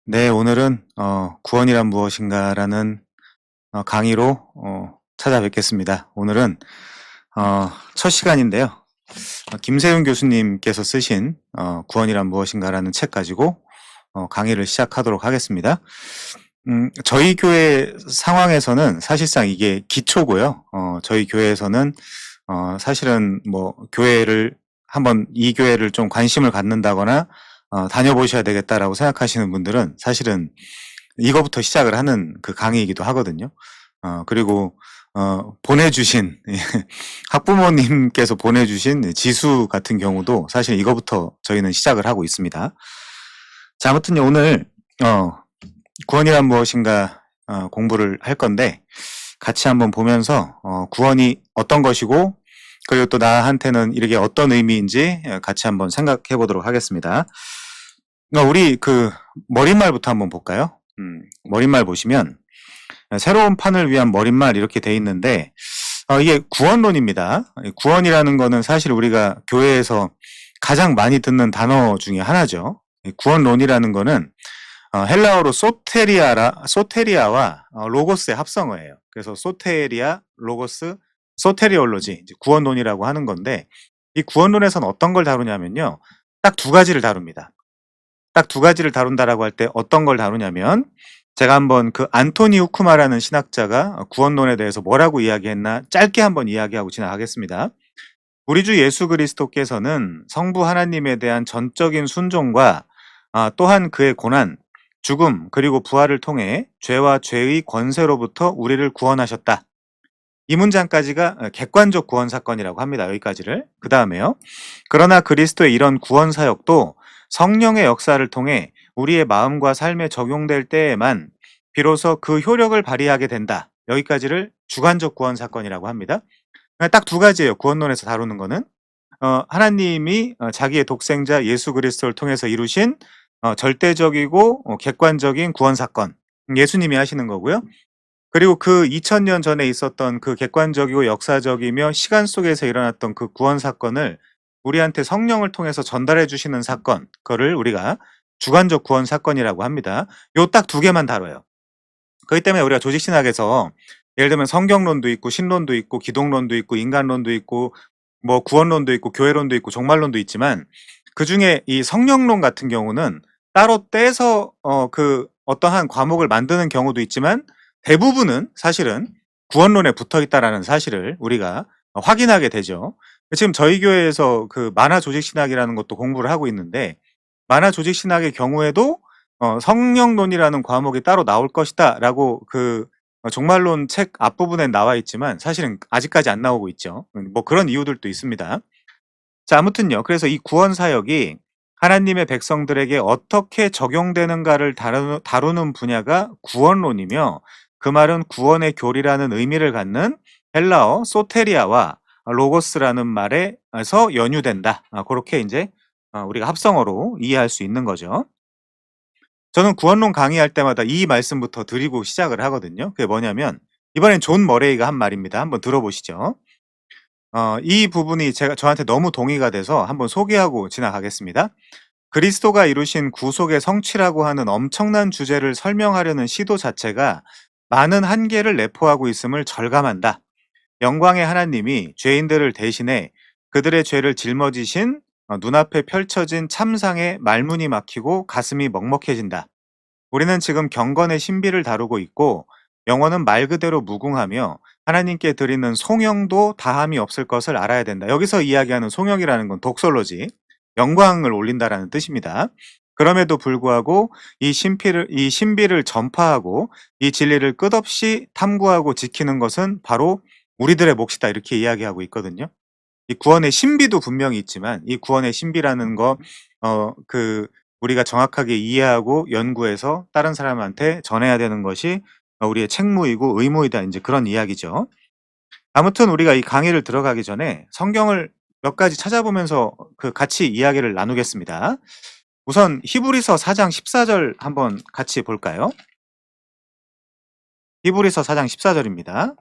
네, 오늘은 구원이란 무엇인가라는 강의로 찾아뵙겠습니다. 오늘은 첫 시간인데요. 김세윤 교수님께서 쓰신 구원이란 무엇인가라는 책 가지고 강의를 시작하도록 하겠습니다. 저희 교회 상황에서는 사실상 이게 기초고요. 저희 교회에서는 사실은 뭐 교회를 한번 이 교회를 좀 관심을 갖는다거나 다녀보셔야 되겠다라고 생각하시는 분들은 사실은 이거부터 시작을 하는 그 강의이기도 하거든요. 그리고 보내주신 학부모님께서 보내주신 지수 같은 경우도 사실 이거부터 저희는 시작을 하고 있습니다. 자, 아무튼요, 오늘 구원이란 무엇인가 공부를 할 건데 같이 한번 보면서 구원이 어떤 것이고 그리고 또 나한테는 이게 어떤 의미인지 같이 한번 생각해 보도록 하겠습니다. 우리 그 머릿말부터 한번 볼까요? 머릿말 보시면 새로운 판을 위한 머릿말 이렇게 돼 있는데 이게 구원론입니다. 구원이라는 거는 사실 우리가 교회에서 가장 많이 듣는 단어 중에 하나죠. 구원론이라는 거는 헬라어로 소테리아와 로고스의 합성어예요. 그래서 소테리아, 로고스, 소테리올로지, 이제 구원론이라고 하는 건데 이 구원론에서는 어떤 걸 다루냐면요. 딱 두 가지를 다룹니다. 딱 두 가지를 다룬다라고 할 때 어떤 걸 다루냐면 제가 한번 그 안토니 후쿠마라는 신학자가 구원론에 대해서 뭐라고 이야기했나 짧게 한번 이야기하고 지나가겠습니다. 우리 주 예수 그리스도께서는 성부 하나님에 대한 전적인 순종과 또한 그의 고난, 죽음, 그리고 부활을 통해 죄와 죄의 권세로부터 우리를 구원하셨다. 이 문장까지가 객관적 구원 사건이라고 합니다. 여기까지를. 그 다음에요. 그러나 그리스도의 이런 구원 사역도 성령의 역사를 통해 우리의 마음과 삶에 적용될 때에만 비로소 그 효력을 발휘하게 된다. 여기까지를 주관적 구원 사건이라고 합니다. 딱 두 가지예요. 구원론에서 다루는 거는. 하나님이 자기의 독생자 예수 그리스도를 통해서 이루신 절대적이고 객관적인 구원 사건. 예수님이 하시는 거고요. 그리고 그 2000년 전에 있었던 그 객관적이고 역사적이며 시간 속에서 일어났던 그 구원 사건을 우리한테 성령을 통해서 전달해 주시는 사건, 그거를 우리가 주관적 구원 사건이라고 합니다. 요 딱 두 개만 다뤄요. 그렇기 때문에 우리가 조직신학에서 예를 들면 성경론도 있고 신론도 있고 기독론도 있고 인간론도 있고 뭐 구원론도 있고 교회론도 있고 종말론도 있지만 그중에 이 성령론 같은 경우는 따로 떼서 그 어떠한 과목을 만드는 경우도 있지만 대부분은 사실은 구원론에 붙어 있다라는 사실을 우리가 확인하게 되죠. 지금 저희 교회에서 그 만화 조직신학이라는 것도 공부를 하고 있는데 만화 조직신학의 경우에도 성령론이라는 과목이 따로 나올 것이다라고 그 종말론 책 앞부분에 나와 있지만 사실은 아직까지 안 나오고 있죠. 뭐 그런 이유들도 있습니다. 자, 아무튼요. 그래서 이 구원 사역이 하나님의 백성들에게 어떻게 적용되는가를 다루는 분야가 구원론이며 그 말은 구원의 교리라는 의미를 갖는 헬라어 소테리아와 로고스라는 말에서 연유된다. 그렇게 이제 우리가 합성어로 이해할 수 있는 거죠. 저는 구원론 강의할 때마다 이 말씀부터 드리고 시작을 하거든요. 그게 뭐냐면 이번엔 존 머레이가 한 말입니다. 한번 들어보시죠. 이 부분이 저한테 너무 동의가 돼서 한번 소개하고 지나가겠습니다. 그리스도가 이루신 구속의 성취라고 하는 엄청난 주제를 설명하려는 시도 자체가 많은 한계를 내포하고 있음을 절감한다. 영광의 하나님이 죄인들을 대신해 그들의 죄를 짊어지신 눈앞에 펼쳐진 참상에 말문이 막히고 가슴이 먹먹해진다. 우리는 지금 경건의 신비를 다루고 있고 영혼은 말 그대로 무궁하며 하나님께 드리는 송영도 다함이 없을 것을 알아야 된다. 여기서 이야기하는 송영이라는 건 독설로지, 영광을 올린다라는 뜻입니다. 그럼에도 불구하고 이 신비를 전파하고 이 진리를 끝없이 탐구하고 지키는 것은 바로 우리들의 몫이다. 이렇게 이야기하고 있거든요. 이 구원의 신비도 분명히 있지만 이 구원의 신비라는 거 그 우리가 정확하게 이해하고 연구해서 다른 사람한테 전해야 되는 것이 우리의 책무이고 의무이다. 인제 그런 이야기죠. 아무튼 우리가 이 강의를 들어가기 전에 성경을 몇 가지 찾아보면서 그 같이 이야기를 나누겠습니다. 우선 히브리서 4장 14절 한번 같이 볼까요? 히브리서 4장 14 절입니다.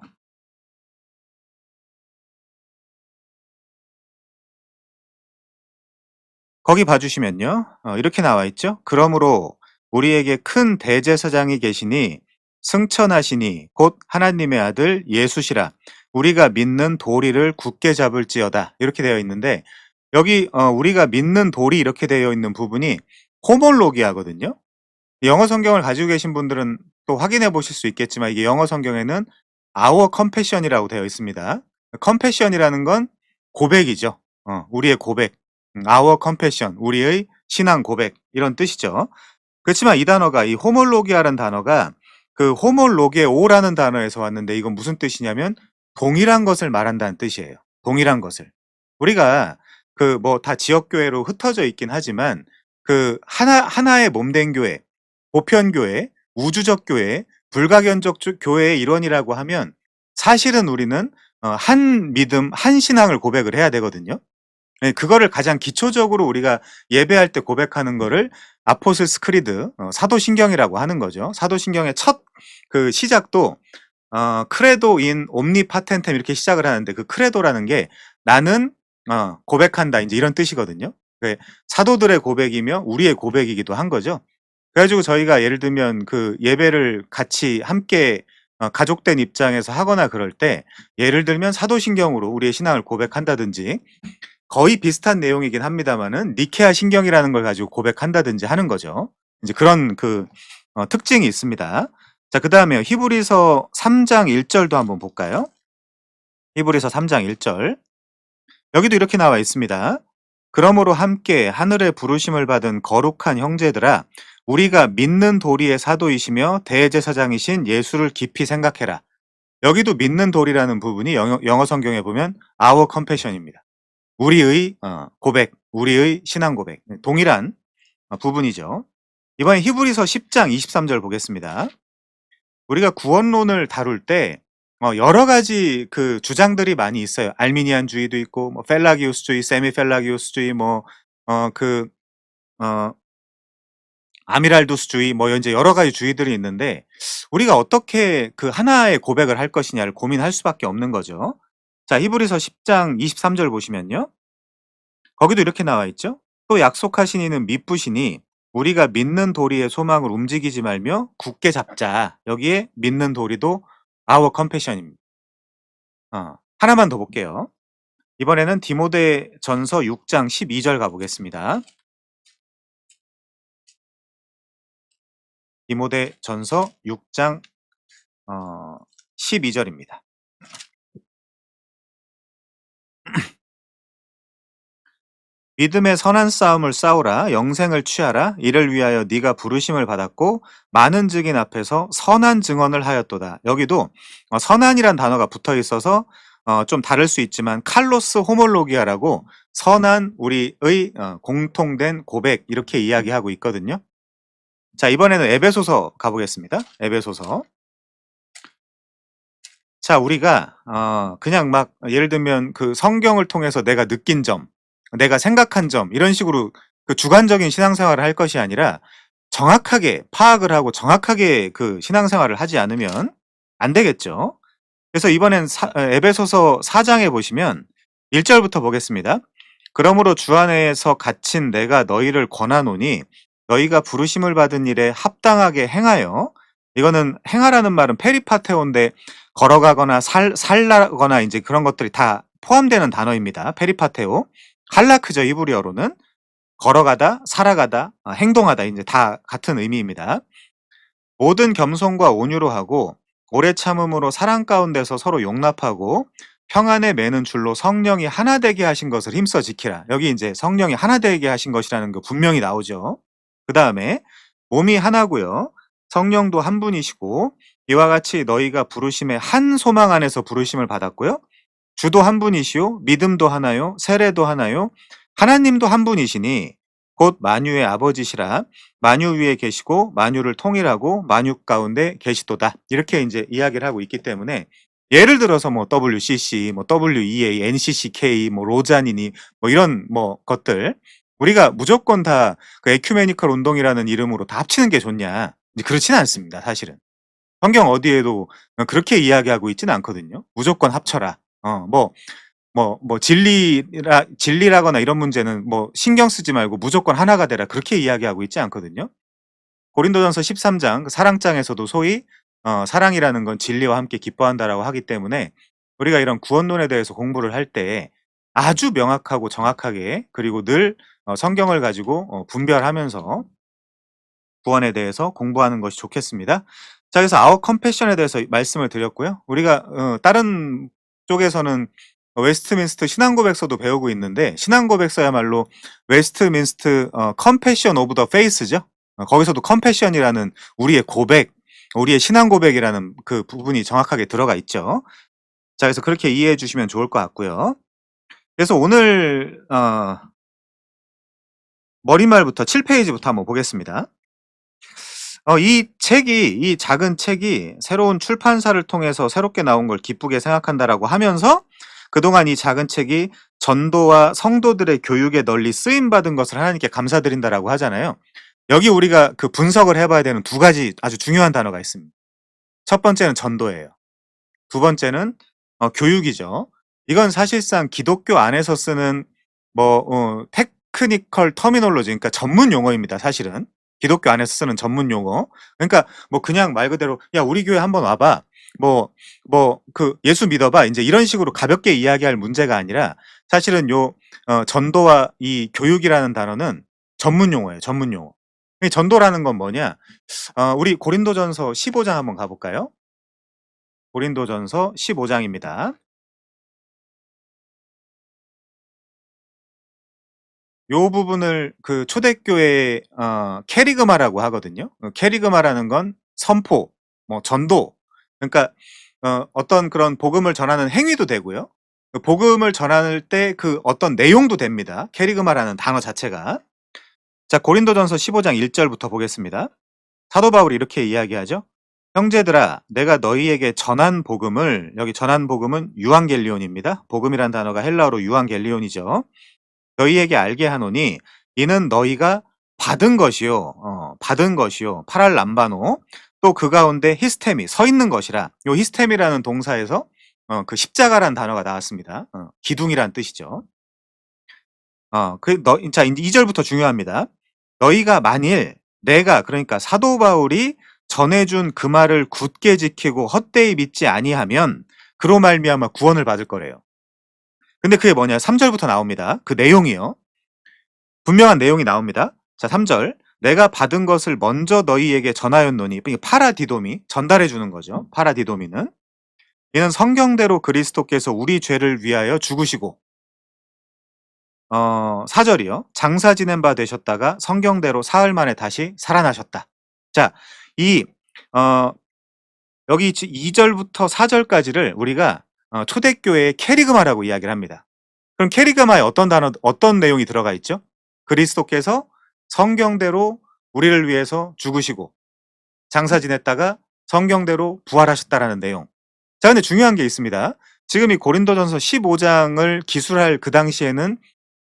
거기 봐 주시면요. 이렇게 나와 있죠. 그러므로 우리에게 큰 대제사장이 계시니 승천하시니 곧 하나님의 아들 예수시라. 우리가 믿는 도리를 굳게 잡을지어다. 이렇게 되어 있는데 여기 우리가 믿는 돌이 이렇게 되어 있는 부분이 호몰로기아거든요. 영어 성경을 가지고 계신 분들은 또 확인해 보실 수 있겠지만 이게 영어 성경에는 our confession이라고 되어 있습니다. confession이라는 건 고백이죠. 우리의 고백. our confession, 우리의 신앙 고백 이런 뜻이죠. 그렇지만 이 단어가 이 호몰로기아라는 단어가 그 호몰로게오라는 단어에서 왔는데 이건 무슨 뜻이냐면 동일한 것을 말한다는 뜻이에요. 동일한 것을. 우리가 그 뭐 다 지역 교회로 흩어져 있긴 하지만 그 하나의 몸된 교회, 보편 교회, 우주적 교회, 불가견적 교회의 일원이라고 하면 사실은 우리는 한 믿음, 한 신앙을 고백을 해야 되거든요. 네, 그거를 가장 기초적으로 우리가 예배할 때 고백하는 거를 아포슬스 크리드, 사도신경이라고 하는 거죠. 사도신경의 첫 그 시작도 크레도 인 옴니파텐템 이렇게 시작을 하는데 그 크레도라는 게 나는 고백한다 이제 이런 뜻이거든요. 그 사도들의 고백이며 우리의 고백이기도 한 거죠. 그래 가지고 저희가 예를 들면 그 예배를 같이 함께 가족된 입장에서 하거나 그럴 때 예를 들면 사도신경으로 우리의 신앙을 고백한다든지 거의 비슷한 내용이긴 합니다마는 니케아 신경이라는 걸 가지고 고백한다든지 하는 거죠. 이제 그런 그 특징이 있습니다. 자, 그다음에 히브리서 3장 1 절도 한번 볼까요? 히브리서 3장 1 절. 여기도 이렇게 나와 있습니다. 그러므로 함께 하늘의 부르심을 받은 거룩한 형제들아 우리가 믿는 도리의 사도이시며 대제사장이신 예수를 깊이 생각해라. 여기도 믿는 도리라는 부분이 영어 성경에 보면 our confession입니다. 우리의 고백, 우리의 신앙 고백. 동일한 부분이죠. 이번에 히브리서 10장 23절 보겠습니다. 우리가 구원론을 다룰 때 여러 가지 그 주장들이 많이 있어요. 알미니안주의도 있고 뭐 펠라기우스주의, 세미펠라기우스주의 그 아미랄두스주의 뭐 이제 여러 가지 주의들이 있는데 우리가 어떻게 그 하나의 고백을 할 것이냐를 고민할 수밖에 없는 거죠. 자, 히브리서 10장 23절 보시면요. 거기도 이렇게 나와 있죠. 또 약속하신 이는 미쁘시니 우리가 믿는 도리의 소망을 움직이지 말며 굳게 잡자. 여기에 믿는 도리도 our confession입니다. 하나만 더 볼게요. 이번에는 디모데전서 6장 12절 가보겠습니다. 디모데전서 6장 12절입니다. 믿음의 선한 싸움을 싸우라 영생을 취하라 이를 위하여 네가 부르심을 받았고 많은 증인 앞에서 선한 증언을 하였도다. 여기도 선한이란 단어가 붙어 있어서 좀 다를 수 있지만 칼로스 호몰로기아라고 선한 우리의 공통된 고백 이렇게 이야기하고 있거든요. 자, 이번에는 에베소서 가보겠습니다. 에베소서. 자, 우리가 그냥 막 예를 들면 그 성경을 통해서 내가 느낀 점, 내가 생각한 점 이런 식으로 그 주관적인 신앙생활을 할 것이 아니라 정확하게 파악을 하고 정확하게 그 신앙생활을 하지 않으면 안 되겠죠. 그래서 이번엔 에베소서 4장에 보시면 1 절부터 보겠습니다. 그러므로 주 안에서 갇힌 내가 너희를 권하노니 너희가 부르심을 받은 일에 합당하게 행하여 이거는 행하라는 말은 페리파테오인데 걸어가거나 살라거나 이제 그런 것들이 다 포함되는 단어입니다. 페리파테오. 할라크죠, 히브리어로는. 걸어가다, 살아가다, 행동하다 이제 다 같은 의미입니다. 모든 겸손과 온유로 하고 오래 참음으로 사랑 가운데서 서로 용납하고 평안에 매는 줄로 성령이 하나 되게 하신 것을 힘써 지키라. 여기 이제 성령이 하나 되게 하신 것이라는 거 분명히 나오죠. 그다음에 몸이 하나고요. 성령도 한 분이시고 이와 같이 너희가 부르심의 한 소망 안에서 부르심을 받았고요. 주도 한 분이시요 믿음도 하나요 세례도 하나요 하나님도 한 분이시니 곧 만유의 아버지시라 만유 위에 계시고 만유를 통일하고 만유 가운데 계시도다. 이렇게 이제 이야기를 하고 있기 때문에 예를 들어서 뭐 WCC, 뭐 WEA, NCCK, 뭐 로자니니 뭐 이런 뭐 것들 우리가 무조건 다 그 에큐메니컬 운동이라는 이름으로 다 합치는 게 좋냐? 이제 그렇지는 않습니다, 사실은. 성경 어디에도 그렇게 이야기하고 있지는 않거든요. 무조건 합쳐라. 진리라거나 이런 문제는 뭐 신경 쓰지 말고 무조건 하나가 되라. 그렇게 이야기하고 있지 않거든요. 고린도전서 13장 그 사랑장에서도 소위 사랑이라는 건 진리와 함께 기뻐한다라고 하기 때문에 우리가 이런 구원론에 대해서 공부를 할 때 아주 명확하고 정확하게 그리고 늘 성경을 가지고 분별하면서 구원에 대해서 공부하는 것이 좋겠습니다. 자, 그래서 아웃 컴패션에 대해서 말씀을 드렸고요. 우리가 다른 쪽에서는 웨스트민스터 신앙고백서도 배우고 있는데 신앙고백서야말로 웨스트민스터 컴패션 오브 더 페이스죠. 거기서도 컴패션이라는 우리의 고백, 우리의 신앙 고백이라는 그 부분이 정확하게 들어가 있죠. 자, 그래서 그렇게 이해해 주시면 좋을 것 같고요. 그래서 오늘 머릿말부터 7페이지부터 한번 보겠습니다. 이 작은 책이 새로운 출판사를 통해서 새롭게 나온 걸 기쁘게 생각한다라고 하면서 그동안 이 작은 책이 전도와 성도들의 교육에 널리 쓰임받은 것을 하나님께 감사드린다라고 하잖아요. 여기 우리가 그 분석을 해봐야 되는 두 가지 아주 중요한 단어가 있습니다. 첫 번째는 전도예요. 두 번째는 교육이죠. 이건 사실상 기독교 안에서 쓰는 테크니컬 터미놀로지, 그러니까 전문 용어입니다. 사실은 기독교 안에서 쓰는 전문 용어. 그러니까 그냥 말 그대로 야 우리 교회 한번 와봐. 그 예수 믿어봐. 이제 이런 식으로 가볍게 이야기할 문제가 아니라 사실은 전도와 이 교육이라는 단어는 전문 용어예요. 전문 용어. 이 전도라는 건 뭐냐? 우리 고린도전서 15장 한번 가볼까요? 고린도전서 15장입니다. 요 부분을 그 초대교회 캐리그마라고 하거든요. 캐리그마라는 건 선포, 전도. 그러니까 어떤 그런 복음을 전하는 행위도 되고요. 그 복음을 전할 때 그 어떤 내용도 됩니다. 캐리그마라는 단어 자체가. 자, 고린도전서 15장 1절부터 보겠습니다. 사도 바울이 이렇게 이야기하죠. 형제들아, 내가 너희에게 전한 복음을, 여기 전한 복음은 유앙겔리온입니다. 복음이란 단어가 헬라어로 유앙겔리온이죠. 너희에게 알게 하노니 이는 너희가 받은 것이요, 파랄람바노, 또 그 가운데 히스테미, 서 있는 것이라. 요 히스테미라는 동사에서 그 십자가란 단어가 나왔습니다. 기둥이란 뜻이죠. 자, 이제 2절부터 중요합니다. 너희가 만일 내가, 그러니까 사도 바울이 전해준 그 말을 굳게 지키고 헛되이 믿지 아니하면 그로 말미암아 구원을 받을 거래요. 근데 그게 뭐냐? 3절부터 나옵니다. 그 내용이요. 분명한 내용이 나옵니다. 자, 3절. 내가 받은 것을 먼저 너희에게 전하였노니, 파라디도미, 전달해 주는 거죠. 파라디도미는. 이는 성경대로 그리스도께서 우리 죄를 위하여 죽으시고, 4절이요. 장사 지낸 바 되셨다가 성경대로 사흘 만에 다시 살아나셨다. 자, 여기 2절부터 4절까지를 우리가 초대교회의 캐리그마라고 이야기를 합니다. 그럼 캐리그마에 어떤 내용이 들어가 있죠? 그리스도께서 성경대로 우리를 위해서 죽으시고 장사 지냈다가 성경대로 부활하셨다라는 내용. 자, 근데 중요한 게 있습니다. 지금 이 고린도전서 15장을 기술할 그 당시에는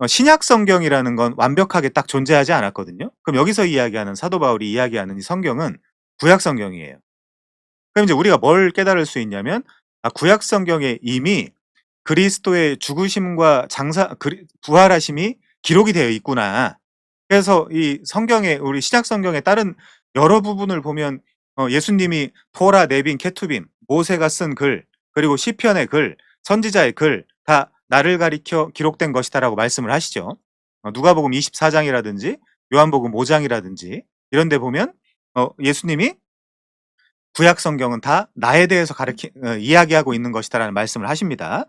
신약 성경이라는 건 완벽하게 딱 존재하지 않았거든요. 그럼 여기서 이야기하는 사도 바울이 이야기하는 이 성경은 구약 성경이에요. 그럼 이제 우리가 뭘 깨달을 수 있냐면 구약 성경에 이미 그리스도의 죽으심과 부활하심이 기록이 되어 있구나. 그래서 이 성경에, 우리 신약 성경의 다른 여러 부분을 보면 예수님이 토라, 네빈, 케투빔, 모세가 쓴 글, 그리고 시편의 글, 선지자의 글 다 나를 가리켜 기록된 것이다라고 말씀을 하시죠. 누가복음 24장이라든지 요한복음 5장이라든지 이런 데 보면 예수님이 구약 성경은 다 나에 대해서 이야기하고 있는 것이다라는 말씀을 하십니다.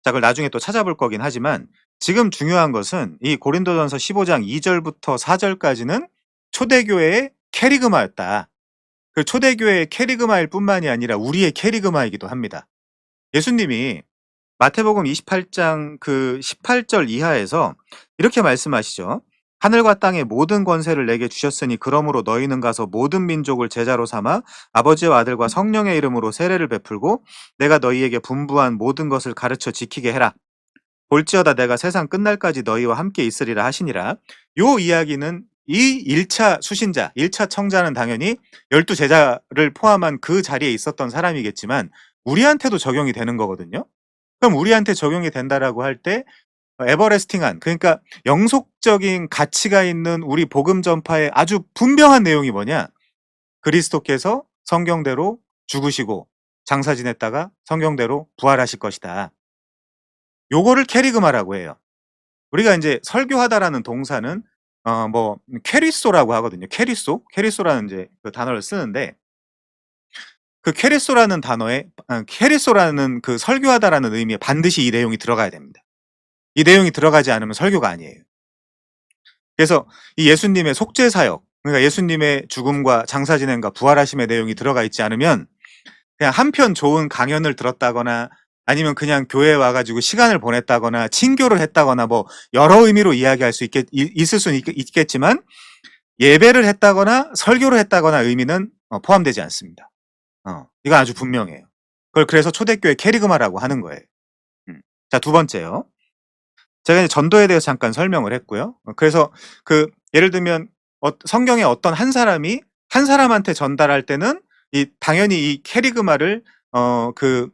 자, 그걸 나중에 또 찾아볼 거긴 하지만 지금 중요한 것은 이 고린도전서 15장 2절부터 4절까지는 초대교회의 캐리그마였다. 그 초대교회의 캐리그마일 뿐만이 아니라 우리의 캐리그마이기도 합니다. 예수님이 마태복음 28장 그 18절 이하에서 이렇게 말씀하시죠. 하늘과 땅의 모든 권세를 내게 주셨으니 그러므로 너희는 가서 모든 민족을 제자로 삼아 아버지와 아들과 성령의 이름으로 세례를 베풀고 내가 너희에게 분부한 모든 것을 가르쳐 지키게 해라. 볼지어다 내가 세상 끝날까지 너희와 함께 있으리라 하시니라. 요 이야기는 이 1차 수신자, 1차 청자는 당연히 12제자를 포함한 그 자리에 있었던 사람이겠지만 우리한테도 적용이 되는 거거든요. 그럼 우리한테 적용이 된다라고 할 때 에버레스팅한, 그러니까 영속적인 가치가 있는 우리 복음 전파의 아주 분명한 내용이 뭐냐? 그리스도께서 성경대로 죽으시고 장사 지냈다가 성경대로 부활하실 것이다. 요거를 캐리그마라고 해요. 우리가 인제 설교하다라는 동사는 뭐 캐리소라고 하거든요. 캐리소? 캐리소라는 인제 그 단어를 쓰는데 그 캐리소라는 단어에 캐리소라는 그 설교하다라는 의미에 반드시 이 내용이 들어가야 됩니다. 이 내용이 들어가지 않으면 설교가 아니에요. 그래서 이 예수님의 속죄 사역, 그러니까 예수님의 죽음과 장사 진행과 부활하심의 내용이 들어가 있지 않으면 그냥 한편 좋은 강연을 들었다거나 아니면 그냥 교회에 와 가지고 시간을 보냈다거나 친교를 했다거나 뭐 여러 의미로 이야기할 수 있을 수는 있겠지만 예배를 했다거나 설교를 했다거나 의미는 포함되지 않습니다. 이건 아주 분명해요. 그걸 그래서 초대교회 캐리그마라고 하는 거예요. 자, 두 번째요. 제가 이제 전도에 대해서 잠깐 설명을 했고요. 그래서 그 예를 들면 성경의 어떤 한 사람이 한 사람한테 전달할 때는 당연히 이 캐리그마를 그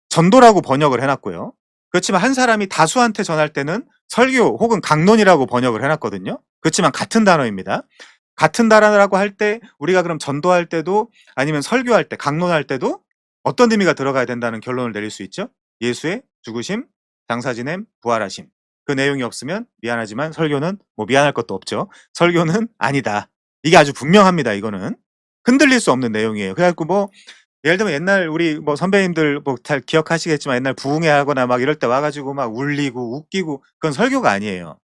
전도라고 번역을 해 놨고요. 그렇지만 한 사람이 다수한테 전할 때는 설교 혹은 강론이라고 번역을 해 놨거든요. 그렇지만 같은 단어입니다. 같은 단어라고 할 때 우리가 그럼 전도할 때도 아니면 설교할 때 강론할 때도 어떤 의미가 들어가야 된다는 결론을 내릴 수 있죠. 예수의 죽으심, 장사 지냄, 부활하심. 그 내용이 없으면 미안하지만 설교는 뭐 미안할 것도 없죠. 설교는 아니다. 이게 아주 분명합니다, 이거는. 흔들릴 수 없는 내용이에요. 그래 갖고 뭐 예를 들면 옛날 우리 뭐 선배님들 뭐 잘 기억하시겠지만 옛날 부흥회 하거나 막 이럴 때 와 가지고 막 울리고 웃기고 그건 설교가 아니에요.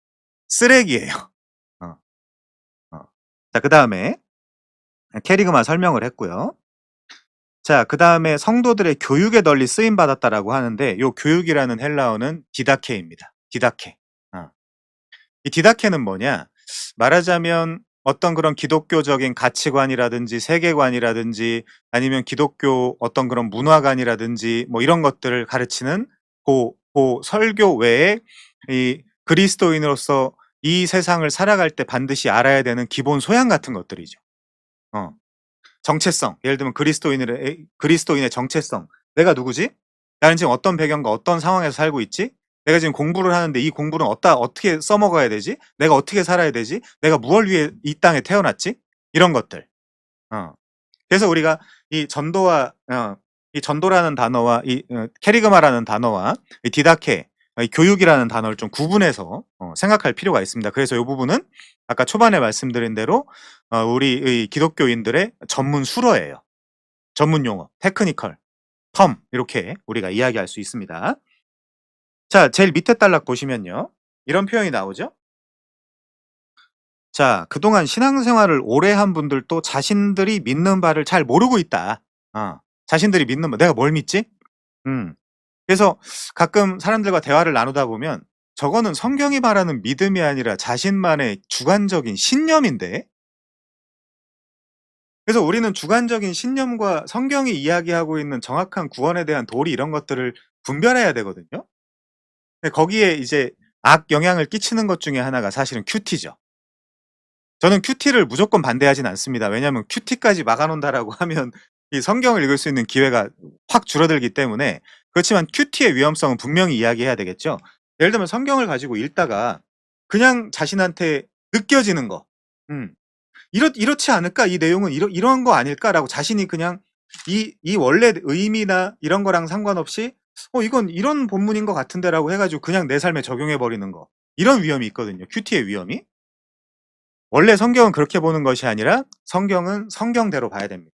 쓰레기예요. 어. 어. 자, 그다음에 캐리그마 설명을 했고요. 자, 그다음에 성도들의 교육에 널리 쓰임 받았다라고 하는데 요 교육이라는 헬라어는 디다케입니다. 디다케. 어. 이 디다케는 뭐냐? 말하자면 어떤 그런 기독교적인 가치관이라든지 세계관이라든지 아니면 기독교 어떤 그런 문화관이라든지 뭐 이런 것들을 가르치는 설교 외에 이 그리스도인으로서 이 세상을 살아갈 때 반드시 알아야 되는 기본 소양 같은 것들이죠. 어. 정체성. 예를 들면 그리스도인의 정체성. '내가 누구지? 나는 지금 어떤 배경과 어떤 상황에서 살고 있지? 내가 지금 공부를 하는데 이 공부는 어떻게 써먹어야 되지? 내가 어떻게 살아야 되지? 내가 무엇을 위해 이 땅에 태어났지?' 이런 것들. 어. 그래서 우리가 이 전도라는 단어와 캐리그마라는 단어와 이 디다케 이 교육이라는 단어를 좀 구분해서 생각할 필요가 있습니다. 그래서 요 부분은 아까 초반에 말씀드린 대로 우리 기독교인들의 전문 수어예요. 전문 용어, 테크니컬, 텀 이렇게 우리가 이야기할 수 있습니다. 자, 제일 밑에 단락 보시면요. 이런 표현이 나오죠. 자, 그동안 신앙생활을 오래 한 분들도 자신들이 믿는 바를 잘 모르고 있다. 자신들이 믿는 바, 내가 뭘 믿지? 음. 그래서 가끔 사람들과 대화를 나누다 보면 저거는 성경이 말하는 믿음이 아니라 자신만의 주관적인 신념인데. 그래서 우리는 주관적인 신념과 성경이 이야기하고 있는 정확한 구원에 대한 도리 이런 것들을 분별해야 되거든요. 근데 거기에 이제 악영향을 끼치는 것 중에 하나가 사실은 큐티죠. 저는 큐티를 무조건 반대하진 않습니다. 왜냐하면 큐티까지 막아 놓는다라고 하면 이 성경을 읽을 수 있는 기회가 확 줄어들기 때문에. 그렇지만 큐티의 위험성은 분명히 이야기해야 되겠죠. 예를 들면 성경을 가지고 읽다가 그냥 자신한테 느껴지는 거. 음. '이렇지 않을까? 이 내용은 이런 거 아닐까?'라고 자신이 그냥 이 원래 의미나 이런 거랑 상관없이 '이건 이런 본문인 것 같은데.'라고 해 가지고 그냥 내 삶에 적용해 버리는 거. 이런 위험이 있거든요, 큐티의 위험이. 원래 성경은 그렇게 보는 것이 아니라 성경은 성경대로 봐야 됩니다.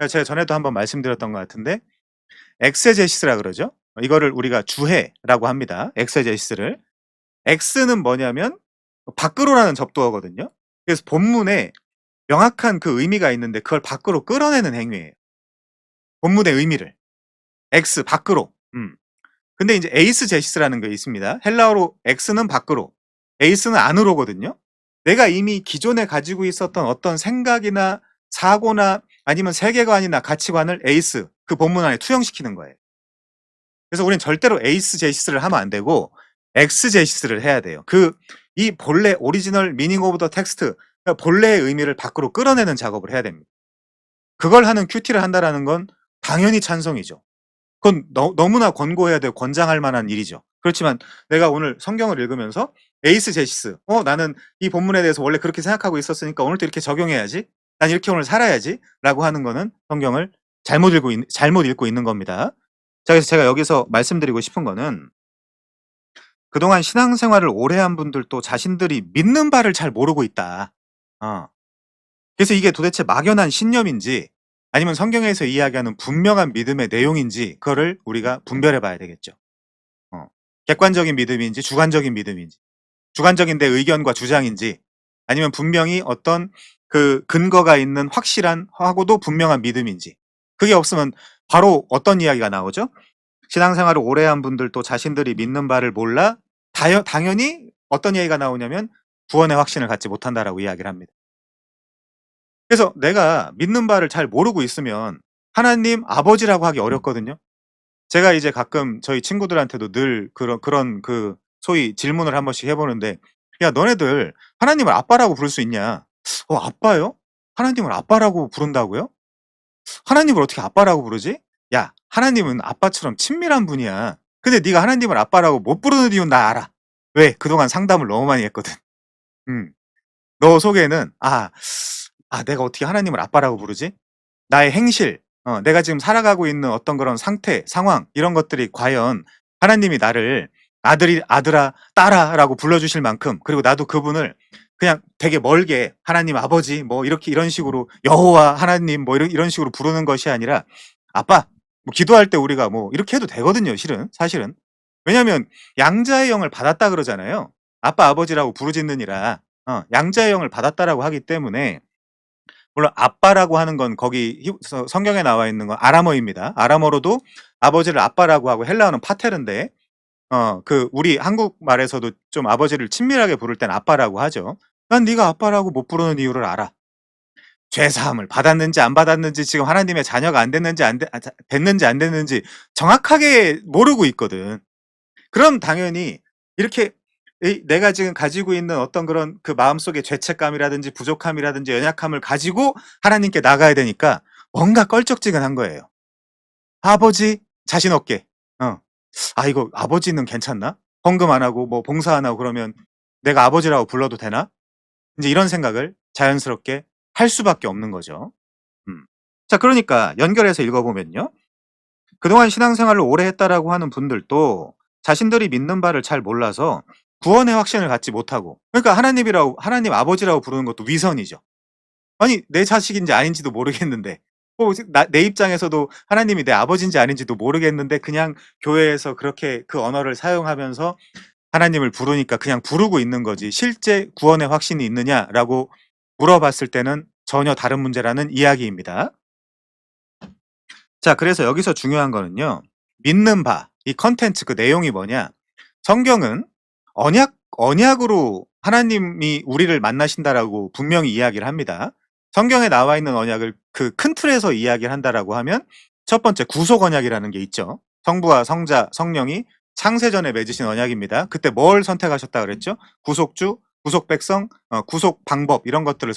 제가 전에도 한번 말씀드렸던 것 같은데 엑세제시스라 그러죠. 이거를 우리가 주해라고 합니다. 엑세제시스를. 엑스는 뭐냐면 밖으로라는 접두어거든요. 그래서 본문에 명확한 그 의미가 있는데 그걸 밖으로 끌어내는 행위예요. 본문의 의미를. 엑스 밖으로. 근데 이제 에이스제시스라는 게 있습니다. 헬라어로 엑스는 밖으로, 에이스는 안으로거든요. 내가 이미 기존에 가지고 있었던 어떤 생각이나 사고나 아니면 세계관이나 가치관을 에이스 그 본문 안에 투영시키는 거예요. 그래서 우리는 절대로 에이스제시스를 하면 안 되고 엑스제시스를 해야 돼요. 이 본래 오리지널 미닝 오브 더 텍스트, 그러니까 본래의 의미를 밖으로 끌어내는 작업을 해야 됩니다. 그걸 하는 큐티를 한다라는 건 당연히 찬성이죠. 그건 너무나 권고해야 되고 권장할 만한 일이죠. 그렇지만 내가 오늘 성경을 읽으면서 에이스제시스, 나는 이 본문에 대해서 원래 그렇게 생각하고 있었으니까 오늘도 이렇게 적용해야지. '난 이렇게 오늘 살아야지.'라고 하는 거는 성경을 잘못 읽고 있는 겁니다. 자, 그래서 제가 여기서 말씀드리고 싶은 거는 그동안 신앙생활을 오래 한 분들도 자신들이 믿는 바를 잘 모르고 있다. 어. 그래서 이게 도대체 막연한 신념인지 아니면 성경에서 이야기하는 분명한 믿음의 내용인지 그거를 우리가 분별해 봐야 되겠죠. 어. 객관적인 믿음인지 주관적인 믿음인지. 주관적인 내 의견과 주장인지 아니면 분명히 어떤 그 근거가 있는 확실한 하고도 분명한 믿음인지. 그게 없으면 바로 어떤 이야기가 나오죠? 신앙생활을 오래 한 분들도 자신들이 믿는 바를 몰라 당연히 어떤 이야기가 나오냐면 구원의 확신을 갖지 못한다라고 이야기를 합니다. 그래서 내가 믿는 바를 잘 모르고 있으면 하나님 아버지라고 하기 어렵거든요. 제가 이제 가끔 저희 친구들한테도 늘 그런 그 소위 질문을 한 번씩 해 보는데 "야 너네들 하나님을 아빠라고 부를 수 있냐?" 아빠요? 하나님을 아빠라고 부른다고요? 하나님을 어떻게 아빠라고 부르지?" "야 하나님은 아빠처럼 친밀한 분이야. 근데 네가 하나님을 아빠라고 못 부르는 이유는 나 알아." 왜? 그동안 상담을 너무 많이 했거든. 음. "너 속에는 내가 어떻게 하나님을 아빠라고 부르지? 나의 행실, 내가 지금 살아가고 있는 어떤 그런 상태, 상황 이런 것들이 과연 하나님이 나를 아들아, 딸아라고 불러주실 만큼 그리고 나도 그분을 그냥 되게 멀게 하나님 아버지 뭐 이렇게 이런 식으로 여호와 하나님 뭐 이런 식으로 부르는 것이 아니라 아빠 뭐 기도할 때 우리가 뭐 이렇게 해도 되거든요, 실은 사실은. 왜냐하면 양자의 영을 받았다 그러잖아요. 아빠 아버지라고 부르짖느니라 양자의 영을 받았다라고 하기 때문에 물론 아빠라고 하는 건 거기 성경에 나와 있는 건 아람어입니다. 아람어로도 아버지를 아빠라고 하고 헬라어는 파테르인데 그 우리 한국말에서도 좀 아버지를 친밀하게 부를 땐 아빠라고 하죠. "난 네가 아빠라고 못 부르는 이유를 알아. 죄 사함을 받았는지 안 받았는지 지금 하나님의 자녀가 안 됐는지 됐는지 안 됐는지 정확하게 모르고 있거든." 그럼 당연히 이렇게 내가 지금 가지고 있는 어떤 그런 그 마음속의 죄책감이라든지 부족함이라든지 연약함을 가지고 하나님께 나가야 되니까 뭔가 껄쩍지근한 거예요. 아버지 자신 없게. 어. '이거 아버지는 괜찮나? 헌금 안 하고 뭐 봉사 안 하고 그러면 내가 아버지라고 불러도 되나?' 인제 이런 생각을 자연스럽게 할 수밖에 없는 거죠. 음. 자, 그러니까 연결해서 읽어 보면요. 그동안 신앙생활을 오래 했다라고 하는 분들도 자신들이 믿는 바를 잘 몰라서 구원의 확신을 갖지 못하고 그러니까 하나님 아버지라고 부르는 것도 위선이죠. 아니 내 자식인지 아닌지도 모르겠는데 내 입장에서도 하나님이 내 아버지인지 아닌지도 모르겠는데 그냥 교회에서 그렇게 그 언어를 사용하면서 하나님을 부르니까 그냥 부르고 있는 거지 실제 구원의 확신이 있느냐라고 물어봤을 때는 전혀 다른 문제라는 이야기입니다. 자, 그래서 여기서 중요한 거는요. 믿는 바, 이 컨텐츠 그 내용이 뭐냐? 성경은 언약으로 하나님이 우리를 만나신다라고 분명히 이야기를 합니다. 성경에 나와 있는 언약을 그 큰 틀에서 이야기를 한다라고 하면 첫 번째 구속 언약이라는 게 있죠. 성부와 성자, 성령이 창세전에 맺으신 언약입니다. 그때 뭘 선택하셨다 그랬죠? 구속주, 구속 백성, 구속 방법 이런 것들을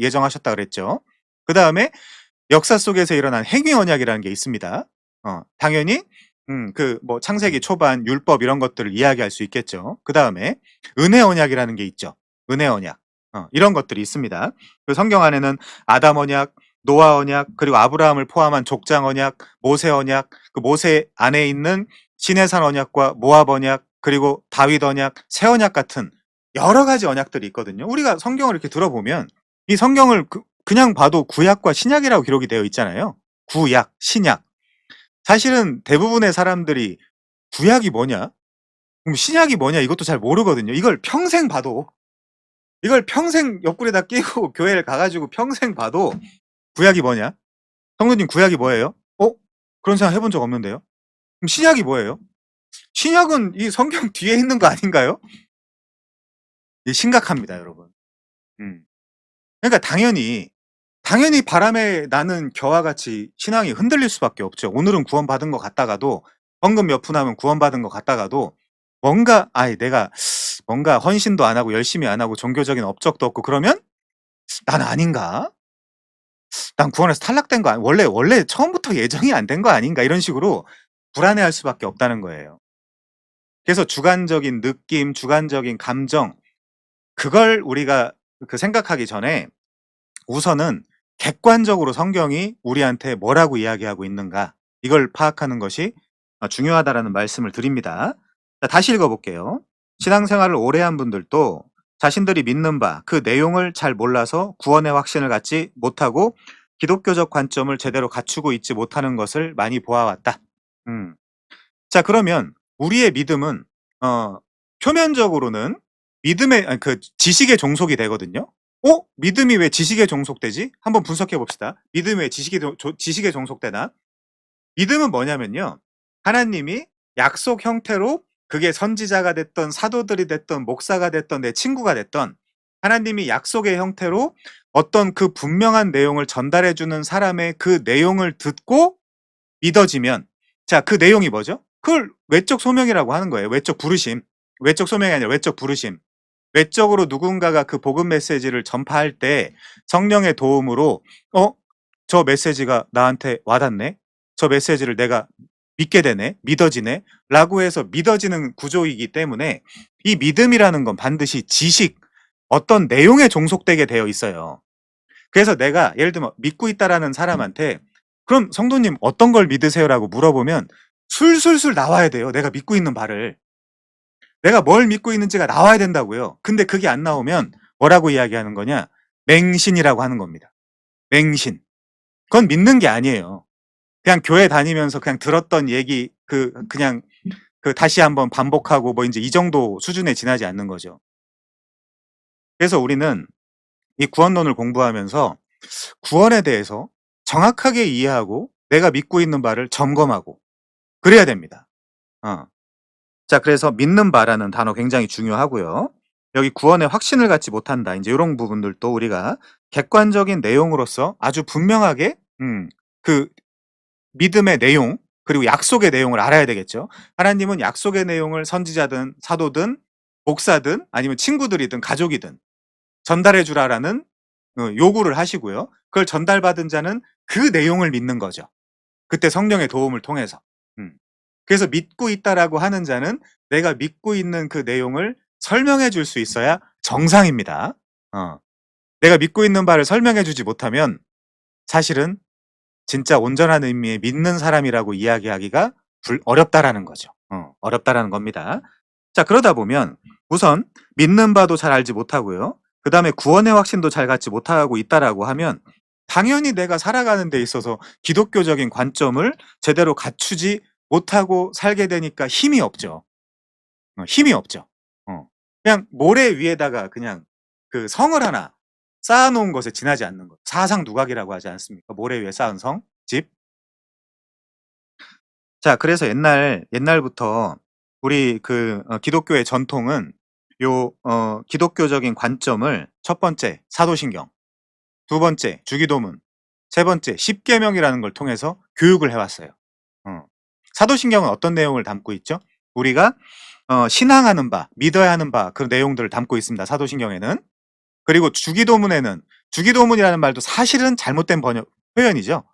예정하셨다 그랬죠. 그다음에 역사 속에서 일어난 행위 언약이라는 게 있습니다. 당연히 그 뭐 창세기 초반 율법 이런 것들을 이야기할 수 있겠죠. 그다음에 은혜 언약이라는 게 있죠. 은혜 언약. 이런 것들이 있습니다. 그 성경 안에는 아담 언약, 노아 언약, 그리고 아브라함을 포함한 족장 언약, 모세 언약, 그 모세 안에 있는 시내산 언약과 모압 언약, 그리고 다윗 언약, 새 언약 같은 여러 가지 언약들이 있거든요. 우리가 성경을 이렇게 들어보면 이 성경을 그냥 봐도 구약과 신약이라고 기록이 되어 있잖아요. 구약, 신약. 사실은 대부분의 사람들이 구약이 뭐냐? 그럼 신약이 뭐냐? 이것도 잘 모르거든요. 이걸 평생 옆구리에다 끼고 교회를 가 가지고 평생 봐도 구약이 뭐냐? "성도님 구약이 뭐예요?" 그런 생각 해본 적 없는데요. 그럼 신약이 뭐예요? 신약은 이 성경 뒤에 있는 거 아닌가요? 이 심각합니다, 여러분. 음. 그러니까 당연히 바람에 나는 겨와 같이 신앙이 흔들릴 수밖에 없죠. 오늘은 구원받은 것 같다가도 헌금 몇 푼 하면 구원받은 것 같다가도 내가 뭔가 헌신도 안 하고 열심히 안 하고 종교적인 업적도 없고 그러면 '난 아닌가? 난 구원에서 탈락된 거 원래 처음부터 예정이 안 된 거 아닌가?' 이런 식으로 불안해할 수밖에 없다는 거예요. 그래서 주관적인 느낌, 주관적인 감정 그걸 우리가 생각하기 전에 우선은 객관적으로 성경이 우리한테 뭐라고 이야기하고 있는가 이걸 파악하는 것이 중요하다라는 말씀을 드립니다. 자, 다시 읽어볼게요. 신앙생활을 오래 한 분들도 자신들이 믿는 바 그 내용을 잘 몰라서 구원의 확신을 갖지 못하고 기독교적 관점을 제대로 갖추고 있지 못하는 것을 많이 보아왔다. 음. 자, 그러면 우리의 믿음은 어 표면적으로는 믿음의 그 지식의 종속이 되거든요. 믿음이 왜 지식에 종속되지? 한번 분석해 봅시다. 믿음이 왜 지식에 종속되나? 믿음은 뭐냐면요. 하나님이 약속 형태로, 그게 선지자가 됐던 사도들이 됐던 목사가 됐던 내 친구가 됐던, 하나님이 약속의 형태로 어떤 그 분명한 내용을 전달해 주는 사람의 그 내용을 듣고 믿어지면, 자, 그 내용이 뭐죠? 그걸 외적 소명이라고 하는 거예요. 외적 부르심. 외적 소명이 아니라 외적 부르심. 외적으로 누군가가 그 복음 메시지를 전파할 때 성령의 도움으로 저 메시지가 나한테 와닿네. 저 메시지를 내가 믿게 되네. 믿어지네. 라고 해서 믿어지는 구조이기 때문에 이 믿음이라는 건 반드시 지식, 어떤 내용에 종속되게 되어 있어요. 그래서 내가 예를 들면 믿고 있다라는 사람한테 그럼 성도님 어떤 걸 믿으세요라고 물어보면 술술술 나와야 돼요. 내가 믿고 있는 바를. 내가 뭘 믿고 있는지가 나와야 된다고요. 근데 그게 안 나오면 뭐라고 이야기하는 거냐? 맹신이라고 하는 겁니다. 맹신. 그건 믿는 게 아니에요. 그냥 교회 다니면서 그냥 들었던 얘기 그냥 다시 한번 반복하고 뭐 인제 이 정도 수준에 지나지 않는 거죠. 그래서 우리는 이 구원론을 공부하면서 구원에 대해서 정확하게 이해하고 내가 믿고 있는 바를 점검하고 그래야 됩니다. 어. 자, 그래서 믿는 바라는 단어 굉장히 중요하고요. 여기 구원의 확신을 갖지 못한다. 인제 요런 부분들도 우리가 객관적인 내용으로서 아주 분명하게 그 믿음의 내용, 그리고 약속의 내용을 알아야 되겠죠. 하나님은 약속의 내용을 선지자든 사도든 목사든 아니면 친구들이든 가족이든 전달해 주라라는 요구를 하시고요. 그걸 전달받은 자는 그 내용을 믿는 거죠. 그때 성령의 도움을 통해서. 음. 그래서 믿고 있다라고 하는 자는 내가 믿고 있는 그 내용을 설명해 줄 수 있어야 정상입니다. 어. 내가 믿고 있는 바를 설명해 주지 못하면 사실은 진짜 온전한 의미의 믿는 사람이라고 이야기하기가 어렵다라는 거죠. 어렵다라는 겁니다. 자, 그러다 보면 우선 믿는 바도 잘 알지 못하고요. 그다음에 구원의 확신도 잘 갖지 못하고 있다라고 하면 당연히 내가 살아가는 데 있어서 기독교적인 관점을 제대로 갖추지 못하고 살게 되니까 힘이 없죠. 힘이 없죠. 그냥 모래 위에다가 그냥 그 성을 하나 쌓아 놓은 것에 지나지 않는 것. 사상누각이라고 하지 않습니까? 모래 위에 쌓은 성, 집. 자, 그래서 옛날부터 우리 기독교의 전통은 기독교적인 관점을 첫 번째 사도신경, 두 번째 주기도문, 세 번째 십계명이라는 걸 통해서 교육을 해 왔어요. 사도신경은 어떤 내용을 담고 있죠? 우리가 신앙하는 바, 믿어야 하는 바, 그 내용들을 담고 있습니다. 사도신경에는. 그리고 주기도문이라는 말도 사실은 잘못된 표현이죠.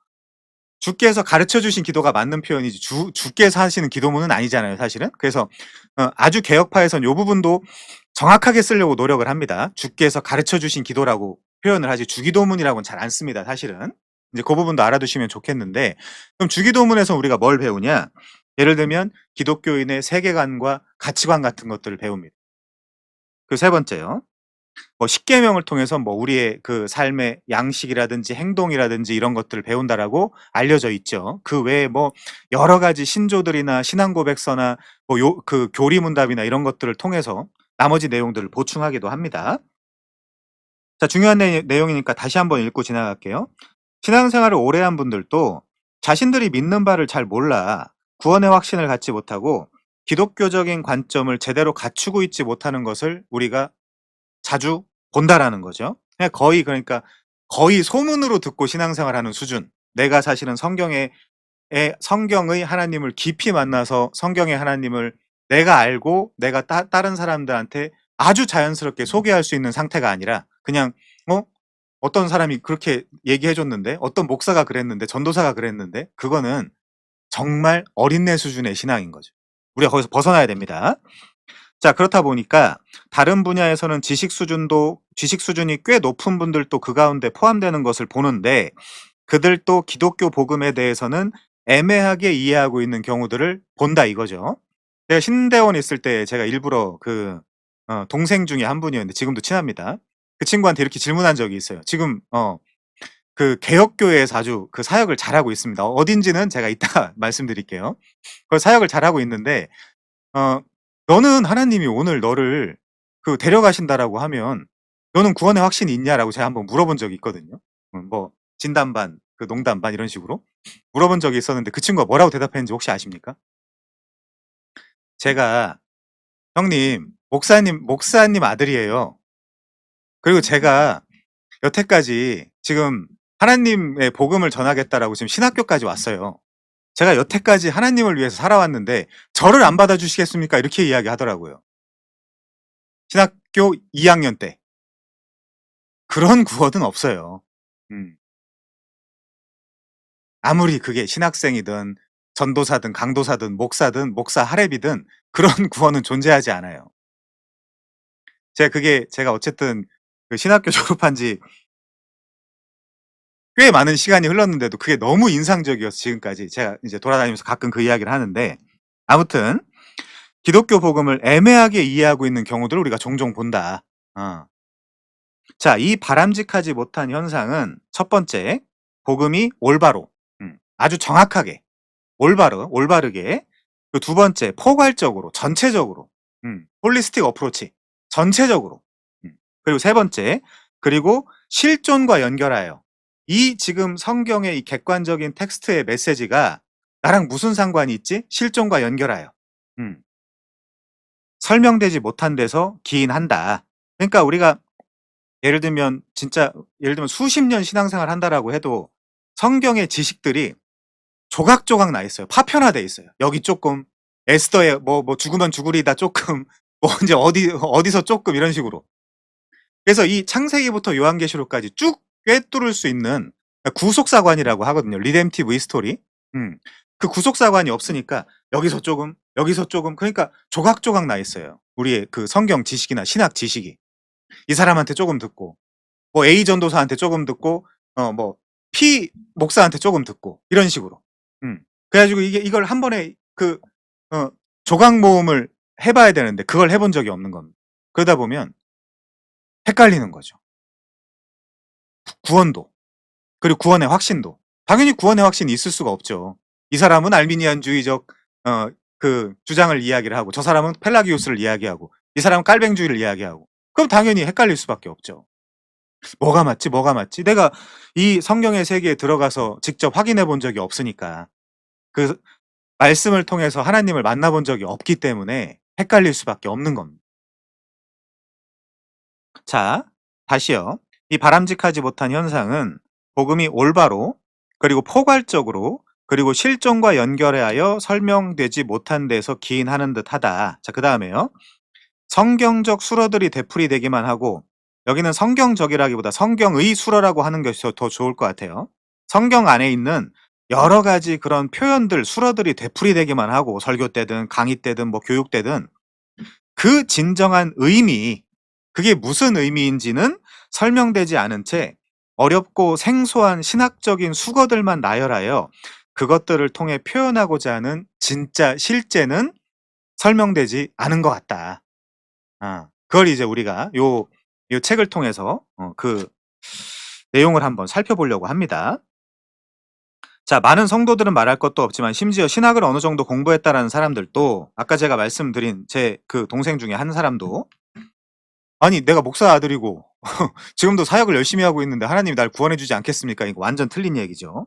주께서 가르쳐 주신 기도가 맞는 표현이지 주께서 하시는 기도문은 아니잖아요, 사실은. 그래서 아주 개혁파에선 요 부분도 정확하게 쓰려고 노력을 합니다. 주께서 가르쳐 주신 기도라고 표현을 하지 주기도문이라고는 잘 안 씁니다, 사실은. 이제 그 부분도 알아두시면 좋겠는데, 그럼 주기도문에서 우리가 뭘 배우냐? 예를 들면 기독교인의 세계관과 가치관 같은 것들을 배웁니다. 그 세 번째요. 뭐 십계명을 통해서 뭐 우리의 그 삶의 양식이라든지 행동이라든지 이런 것들을 배운다라고 알려져 있죠. 그 외에 뭐 여러 가지 신조들이나 신앙 고백서나 뭐 교리문답이나 이런 것들을 통해서 나머지 내용들을 보충하기도 합니다. 자, 중요한 내용이니까 다시 한번 읽고 지나갈게요. 신앙생활을 오래 한 분들도 자신들이 믿는 바를 잘 몰라 구원의 확신을 갖지 못하고 기독교적인 관점을 제대로 갖추고 있지 못하는 것을 우리가 자주 본다라는 거죠. 그냥 거의 소문으로 듣고 신앙생활하는 수준. 내가 사실은 성경의 하나님을 깊이 만나서 성경의 하나님을 내가 알고 내가 다른 사람들한테 아주 자연스럽게 소개할 수 있는 상태가 아니라 그냥 어떤 사람이 그렇게 얘기해 줬는데, 어떤 목사가 그랬는데, 전도사가 그랬는데, 그거는 정말 어린애 수준의 신앙인 거죠. 우리가 거기서 벗어나야 됩니다. 자, 그렇다 보니까 다른 분야에서는 지식 수준이 꽤 높은 분들도 그 가운데 포함되는 것을 보는데, 그들도 기독교 복음에 대해서는 애매하게 이해하고 있는 경우들을 본다 이거죠. 제가 신대원에 있을 때 제가 일부러 동생 중에 한 분이었는데 지금도 친합니다. 그 친구한테 이렇게 질문한 적이 있어요. 지금 그 개혁교회에서 아주 그 사역을 잘하고 있습니다. 어딘지는 제가 이따가 말씀드릴게요. 그 사역을 잘하고 있는데 어 "너는 하나님이 오늘 너를 데려가신다."라고 하면 "너는 구원의 확신이 있냐?"라고 제가 한번 물어본 적이 있거든요. 뭐 진담 반 농담 반 이런 식으로 물어본 적이 있었는데 그 친구가 뭐라고 대답했는지 혹시 아십니까? 제가 "형님 목사님 아들이에요. 그리고 제가 여태까지 지금 하나님의 복음을 전하겠다."라고 지금 신학교까지 왔어요. "제가 여태까지 하나님을 위해서 살아왔는데 저를 안 받아주시겠습니까?" 이렇게 이야기하더라고요. 신학교 2 학년 때. 그런 구원은 없어요. 음. 아무리 그게 신학생이든 전도사든 강도사든 목사든 목사 할애비든 그런 구원은 존재하지 않아요. 제가 어쨌든 그 신학교 졸업한 지 꽤 많은 시간이 흘렀는데도 그게 너무 인상적이어서 지금까지 제가 이제 돌아다니면서 가끔 그 이야기를 하는데, 아무튼 기독교 복음을 애매하게 이해하고 있는 경우들을 우리가 종종 본다. 어. 자, 이 바람직하지 못한 현상은 첫 번째, 복음이 올바로 아주 정확하게 올바르게, 그 두 번째 포괄적으로 전체적으로 홀리스틱 어프로치 전체적으로, 그리고 세 번째, 그리고 실존과 연결하여 이 지금 성경의 이 객관적인 텍스트의 메시지가 나랑 무슨 상관이 있지? 실존과 연결하여 음 설명되지 못한 데서 기인한다. 그러니까 우리가 예를 들면 수십 년 신앙생활 한다라고 해도 성경의 지식들이 조각조각 나 있어요. 파편화돼 있어요. 여기 쪼끔, 에스더의 죽으면 죽으리다 쪼끔, 뭐 인제 어디서 쪼끔 이런 식으로. 그래서 이 창세기부터 요한계시록까지 쭉 꿰뚫을 수 있는 구속사관이라고 하거든요. 리뎀티브 히스토리. 음. 그 구속사관이 없으니까 여기서 쪼금, 그러니까 조각조각 나 있어요. 우리의 그 성경 지식이나 신학 지식이. 이 사람한테 쪼금 듣고 뭐 A 전도사한테 쪼금 듣고 뭐 P 목사한테 쪼금 듣고 이런 식으로. 그래 가지고 이걸 한 번에 어 조각 모음을 해 봐야 되는데 그걸 해본 적이 없는 겁니다. 그러다 보면 헷갈리는 거죠. 구원도, 그리고 구원의 확신도. 당연히 구원의 확신이 있을 수가 없죠. 이 사람은 알미니안주의적 주장을 이야기를 하고 저 사람은 펠라기우스를 이야기하고 이 사람은 깔뱅주의를 이야기하고, 그럼 당연히 헷갈릴 수밖에 없죠. '뭐가 맞지? 뭐가 맞지?' 내가 이 성경의 세계에 들어가서 직접 확인해 본 적이 없으니까. 그 말씀을 통해서 하나님을 만나 본 적이 없기 때문에 헷갈릴 수밖에 없는 겁니다. 자, 다시요. 이 바람직하지 못한 현상은 복음이 올바로, 그리고 포괄적으로, 그리고 실존과 연결하여 설명되지 못한 데서 기인하는 듯하다. 자, 그다음에요. 성경적 수어들이 되풀이되기만 하고, 여기는 성경적이라기보다 성경의 수어라고 하는 것이 더 좋을 것 같아요. 성경 안에 있는 여러 가지 그런 표현들, 수어들이 되풀이되기만 하고, 설교 때든 강의 때든 뭐 교육 때든 그 진정한 의미, 그게 무슨 의미인지는 설명되지 않은 채 어렵고 생소한 신학적인 수거들만 나열하여 그것들을 통해 표현하고자 하는 진짜 실제는 설명되지 않은 것 같다. 그걸 이제 우리가 요 책을 통해서 그 내용을 한번 살펴보려고 합니다. 자, 많은 성도들은 말할 것도 없지만 심지어 신학을 어느 정도 공부했다라는 사람들도, 아까 제가 말씀드린 제 그 동생 중에 한 사람도 "아니 내가 목사 아들이고 지금도 사역을 열심히 하고 있는데 하나님이 날 구원해 주지 않겠습니까?" 이거 완전 틀린 얘기죠.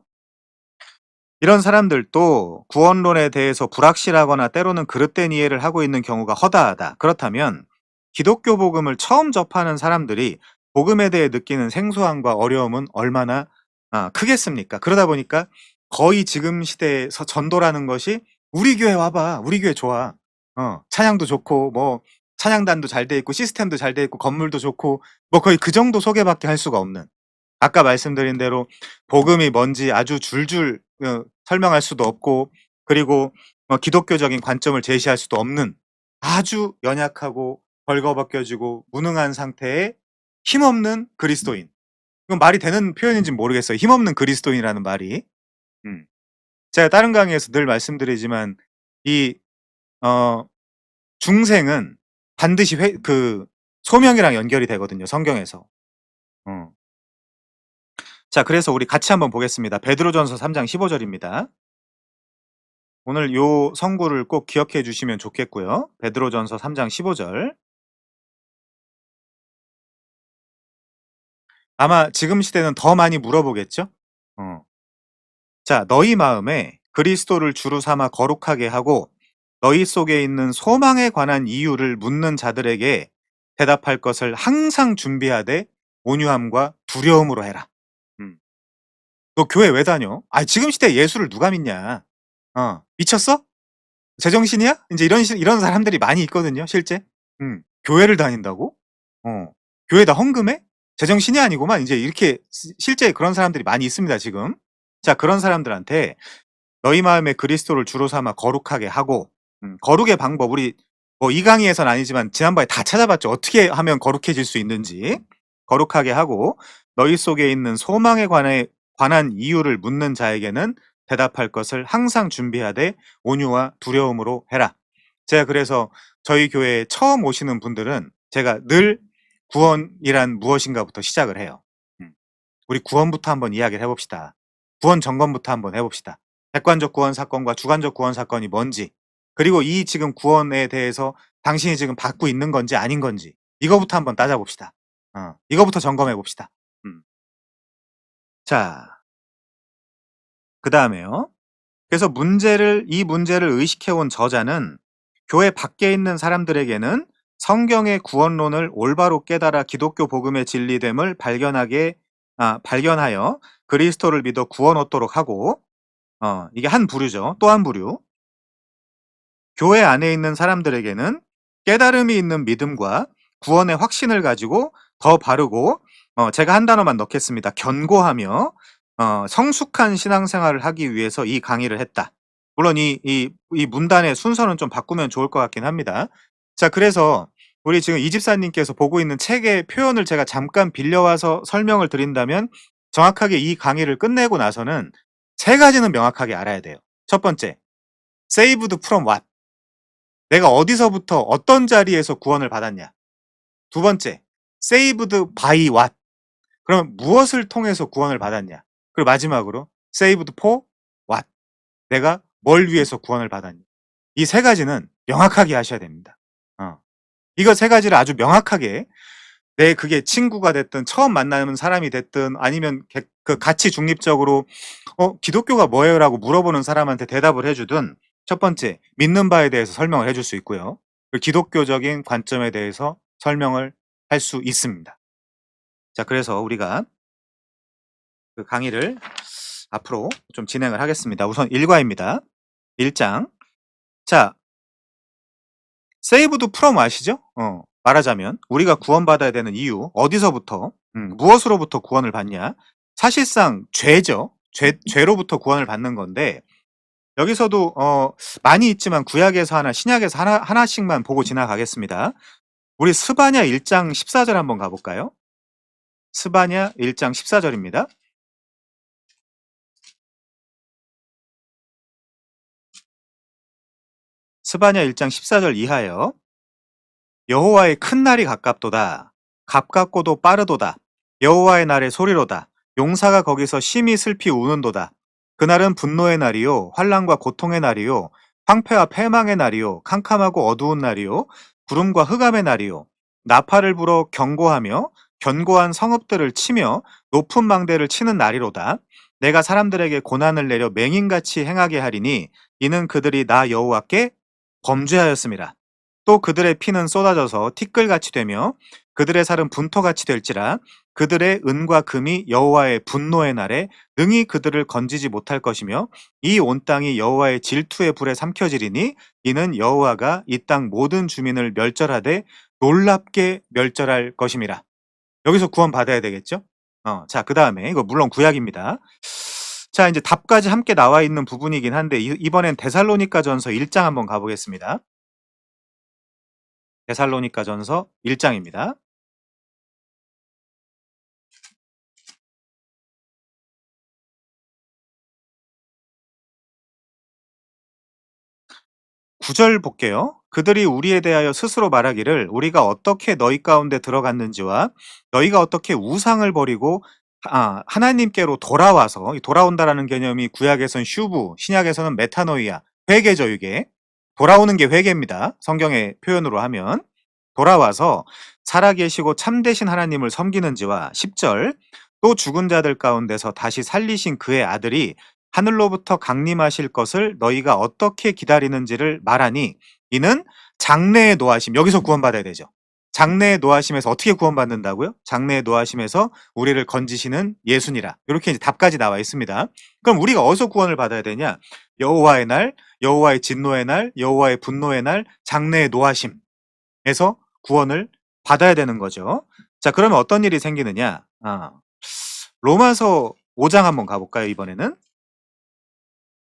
이런 사람들도 구원론에 대해서 불확실하거나 때로는 그릇된 이해를 하고 있는 경우가 허다하다. 그렇다면 기독교 복음을 처음 접하는 사람들이 복음에 대해 느끼는 생소함과 어려움은 얼마나 크겠습니까? 그러다 보니까 거의 지금 시대에서 전도라는 것이 "우리 교회 와 봐. 우리 교회 좋아. 찬양도 좋고 뭐 찬양단도 잘 돼 있고 시스템도 잘 돼 있고 건물도 좋고", 뭐 거의 그 정도 소개밖에 할 수가 없는, 아까 말씀드린 대로 복음이 뭔지 아주 줄줄 설명할 수도 없고, 그리고 기독교적인 관점을 제시할 수도 없는 아주 연약하고 벌거벗겨지고 무능한 상태의 힘없는 그리스도인. 이건 말이 되는 표현인지는 모르겠어요. 힘없는 그리스도인이라는 말이. 음. 제가 다른 강의에서 늘 말씀드리지만 이 어 중생은 반드시 소명이랑 연결이 되거든요, 성경에서. 어. 자, 그래서 우리 같이 한번 보겠습니다. 베드로전서 3장 15 절입니다. 오늘 요 성구를 꼭 기억해 주시면 좋겠고요. 베드로전서 3장 15 절. 아마 지금 시대는 더 많이 물어보겠죠? 어. 자, 너희 마음에 그리스도를 주로 삼아 거룩하게 하고 너희 속에 있는 소망에 관한 이유를 묻는 자들에게 대답할 것을 항상 준비하되 온유함과 두려움으로 해라. 음. 너 교회 왜 다녀? 아, 지금 시대에 예수를 누가 믿냐? 미쳤어? 제정신이야? 인제 이런 사람들이 많이 있거든요, 실제. 교회를 다닌다고? 어. 교회에다 헌금해? 제정신이 아니구만. 인제 이렇게 실제 그런 사람들이 많이 있습니다, 지금. 자, 그런 사람들한테 너희 마음에 그리스도를 주로 삼아 거룩하게 하고 거룩의 방법 우리 뭐 이 강의에서는 아니지만 지난번에 다 찾아봤죠. 어떻게 하면 거룩해질 수 있는지. 거룩하게 하고 너희 속에 있는 소망에 관한 이유를 묻는 자에게는 대답할 것을 항상 준비하되 온유와 두려움으로 해라. 제가 그래서 저희 교회에 처음 오시는 분들은 제가 늘 구원이란 무엇인가부터 시작을 해요. 음. 우리 구원부터 한번 이야기를 해 봅시다. 구원 점검부터 한번 해 봅시다. 객관적 구원 사건과 주관적 구원 사건이 뭔지, 그리고 이 지금 구원에 대해서 당신이 지금 받고 있는 건지 아닌 건지 이거부터 한번 따져 봅시다. 이거부터 점검해 봅시다. 음. 자, 그다음에요. 그래서 이 문제를 의식해 온 저자는 교회 밖에 있는 사람들에게는 성경의 구원론을 올바로 깨달아 기독교 복음의 진리됨을 발견하여 그리스도를 믿어 구원 얻도록 하고, 이게 한 부류죠. 또 한 부류. 교회 안에 있는 사람들에게는 깨달음이 있는 믿음과 구원의 확신을 가지고 더 바르고, 제가 한 단어만 넣겠습니다. 견고하며 성숙한 신앙생활을 하기 위해서 이 강의를 했다. 물론 이 문단의 순서는 좀 바꾸면 좋을 것 같긴 합니다. 자, 그래서 우리 지금 이 집사님께서 보고 있는 책의 표현을 제가 잠깐 빌려와서 설명을 드린다면, 정확하게 이 강의를 끝내고 나서는 세 가지는 명확하게 알아야 돼요. 첫 번째, saved from what? 내가 어디서부터 어떤 자리에서 구원을 받았냐. 두 번째, saved by what? 그럼 무엇을 통해서 구원을 받았냐. 그리고 마지막으로 saved for what? 내가 뭘 위해서 구원을 받았냐. 이 세 가지는 명확하게 하셔야 됩니다. 이거 세 가지를 아주 명확하게, 내 그게 친구가 됐든 처음 만나는 사람이 됐든 아니면 같이 중립적으로 기독교가 뭐예요라고 물어보는 사람한테 대답을 해 주든, 첫 번째 믿는 바에 대해서 설명을 해줄 수 있고요. 그리고 기독교적인 관점에 대해서 설명을 할 수 있습니다. 자, 그래서 우리가 그 강의를 앞으로 좀 진행을 하겠습니다. 우선 1과입니다. 1장. 자, saved from 아시죠? 말하자면 우리가 구원받아야 되는 이유, 어디서부터 무엇으로부터 구원을 받냐. 사실상 죄죠. 죄로부터 구원을 받는 건데, 여기서도 많이 있지만 구약에서 하나, 신약에서 하나씩만 보고 지나가겠습니다. 우리 스바냐 1장 14절 한번 가볼까요? 스바냐 1장 14절입니다. 스바냐 1장 14절 이하여 여호와의 큰 날이 가깝도다. 가깝고도 빠르도다. 여호와의 날의 소리로다. 용사가 거기서 심히 슬피 우는도다. 그날은 분노의 날이요 환난과 고통의 날이요 황폐와 패망의 날이요 캄캄하고 어두운 날이요 구름과 흑암의 날이요 나팔을 불어 경고하며 견고한 성읍들을 치며 높은 망대를 치는 날이로다. 내가 사람들에게 고난을 내려 맹인같이 행하게 하리니 이는 그들이 나 여호와께 범죄하였음이라. 또 그들의 피는 쏟아져서 티끌같이 되며 그들의 살은 분토같이 될지라. 그들의 은과 금이 여호와의 분노의 날에 능히 그들을 건지지 못할 것이며 이 온 땅이 여호와의 질투의 불에 삼켜지리니 이는 여호와가 이 땅 모든 주민을 멸절하되 놀랍게 멸절할 것임이라. 여기서 구원 받아야 되겠죠? 자, 그다음에 이거 물론 구약입니다. 자, 이제 답까지 함께 나와 있는 부분이긴 한데 이번엔 데살로니가전서 1장 한번 가보겠습니다. 데살로니가전서 1 장입니다. 구절 볼게요. 그들이 우리에 대하여 스스로 말하기를 우리가 어떻게 너희 가운데 들어갔는지와 너희가 어떻게 우상을 버리고 하나님께로 돌아와서, 이 돌아온다라는 개념이 구약에서는 슈브, 신약에서는 메타노이아, 회개죠, 이게. 돌아오는 게 회개입니다. 성경의 표현으로 하면. 돌아와서 살아계시고 참되신 하나님을 섬기는지와 10절, 또 죽은 자들 가운데서 다시 살리신 그의 아들이 하늘로부터 강림하실 것을 너희가 어떻게 기다리는지를 말하니 이는 장래의 노하심, 여기서 구원받아야 되죠. 장래의 노하심에서 어떻게 구원받는다고요? 장래의 노하심에서 우리를 건지시는 예수니라. 이렇게 이제 답까지 나와 있습니다. 그럼 우리가 어디서 구원을 받아야 되냐? 여호와의 날, 여호와의 진노의 날, 여호와의 분노의 날, 장래의 노하심에서 구원을 받아야 되는 거죠. 자, 그러면 어떤 일이 생기느냐? 로마서 5장 한번 가볼까요, 이번에는?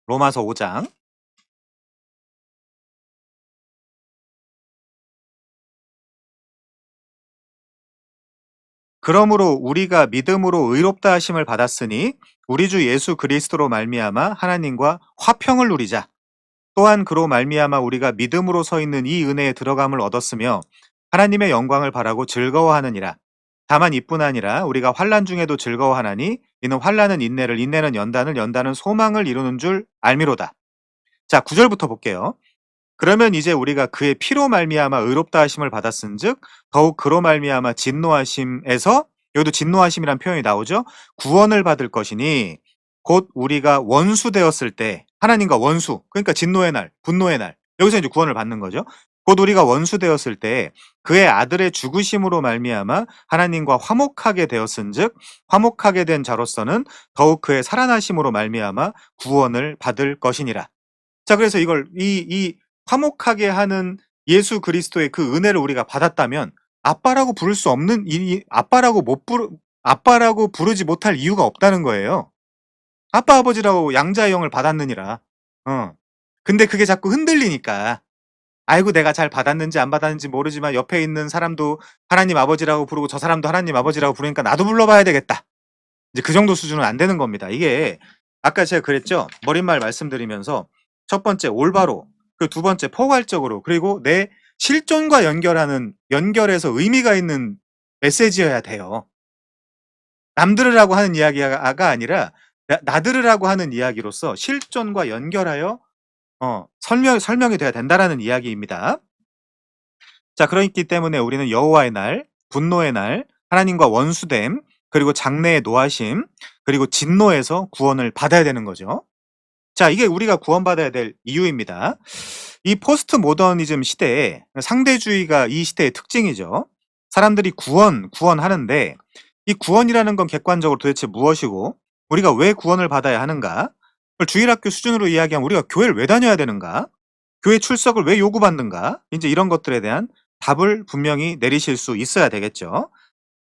로마서 5장. 그러므로 우리가 믿음으로 의롭다 하심을 받았으니 우리 주 예수 그리스도로 말미암아 하나님과 화평을 누리자. 또한 그로 말미암아 우리가 믿음으로 서 있는 이 은혜에 들어감을 얻었으며 하나님의 영광을 바라고 즐거워하느니라. 다만 이뿐 아니라 우리가 환난 중에도 즐거워하나니 이는 환난은 인내를, 인내는 연단을, 연단은 소망을 이루는 줄 알미로다. 자, 9절부터 볼게요. 그러면 이제 우리가 그의 피로 말미암아 의롭다 하심을 받았은즉 더욱 그로 말미암아 진노하심에서, 여기도 진노하심이란 표현이 나오죠. 구원을 받을 것이니 곧 우리가 원수 되었을 때, 하나님과 원수, 그러니까 진노의 날, 분노의 날, 여기서 이제 구원을 받는 거죠. 곧 우리가 원수 되었을 때 그의 아들의 죽으심으로 말미암아 하나님과 화목하게 되었은즉 화목하게 된 자로서는 더욱 그의 살아나심으로 말미암아 구원을 받을 것이니라. 자, 그래서 이걸 이 화목하게 하는 예수 그리스도의 그 은혜를 우리가 받았다면 아빠라고 부를 수 없는, 아빠라고 부르지 못할 이유가 없다는 거예요. 아빠 아버지라고 양자의 영을 받았느니라. 근데 그게 자꾸 흔들리니까, 아이고 내가 잘 받았는지 안 받았는지 모르지만 옆에 있는 사람도 하나님 아버지라고 부르고 저 사람도 하나님 아버지라고 부르니까 나도 불러봐야 되겠다. 이제 그 정도 수준은 안 되는 겁니다. 이게 아까 제가 그랬죠. 머릿말 말씀드리면서 첫 번째 올바로, 그 두 번째 포괄적으로, 그리고 내 실존과 연결해서 의미가 있는 메시지여야 돼요. 남들으라고 하는 이야기가 아니라 나들으라고 하는 이야기로서 실존과 연결하여 설명이 돼야 된다라는 이야기입니다. 자, 그렇기 때문에 우리는 여호와의 날, 분노의 날, 하나님과 원수됨, 그리고 장래의 노하심, 그리고 진노에서 구원을 받아야 되는 거죠. 자, 이게 우리가 구원받아야 될 이유입니다. 이 포스트 모더니즘 시대에 상대주의가 이 시대의 특징이죠. 사람들이 구원하는데 이 구원이라는 건 객관적으로 도대체 무엇이고 우리가 왜 구원을 받아야 하는가? 그걸 주일학교 수준으로 이야기하면 우리가 교회를 왜 다녀야 되는가? 교회 출석을 왜 요구받는가? 이제 이런 것들에 대한 답을 분명히 내리실 수 있어야 되겠죠.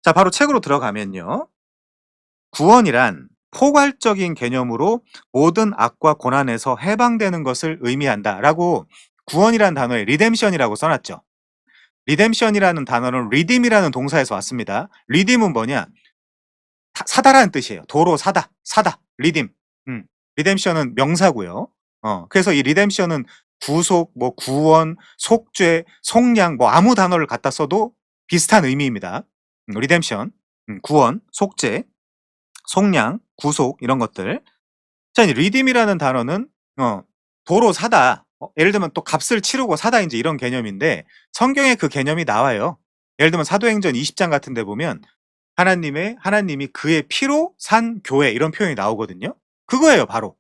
자, 바로 책으로 들어가면요. 구원이란 포괄적인 개념으로 모든 악과 고난에서 해방되는 것을 의미한다라고 구원이란 단어에 리뎀션이라고 써놨죠. 리뎀션이라는 단어는 리딤이라는 동사에서 왔습니다. 리딤은 뭐냐? 사다라는 뜻이에요. 도로 사다, 리딤. 리뎀션은 명사고요. 그래서 이 리뎀션은 구속, 뭐 구원, 속죄, 속량, 뭐 아무 단어를 갖다 써도 비슷한 의미입니다. 리뎀션, 구원, 속죄, 속량, 구속, 이런 것들. 자, 이제 리딤이라는 단어는 도로 사다. 예를 들면 또 값을 치르고 사다, 이제 이런 개념인데 성경에 그 개념이 나와요. 예를 들면 사도행전 20장 같은 데 보면 하나님이 그의 피로 산 교회, 이런 표현이 나오거든요. 그거예요, 바로.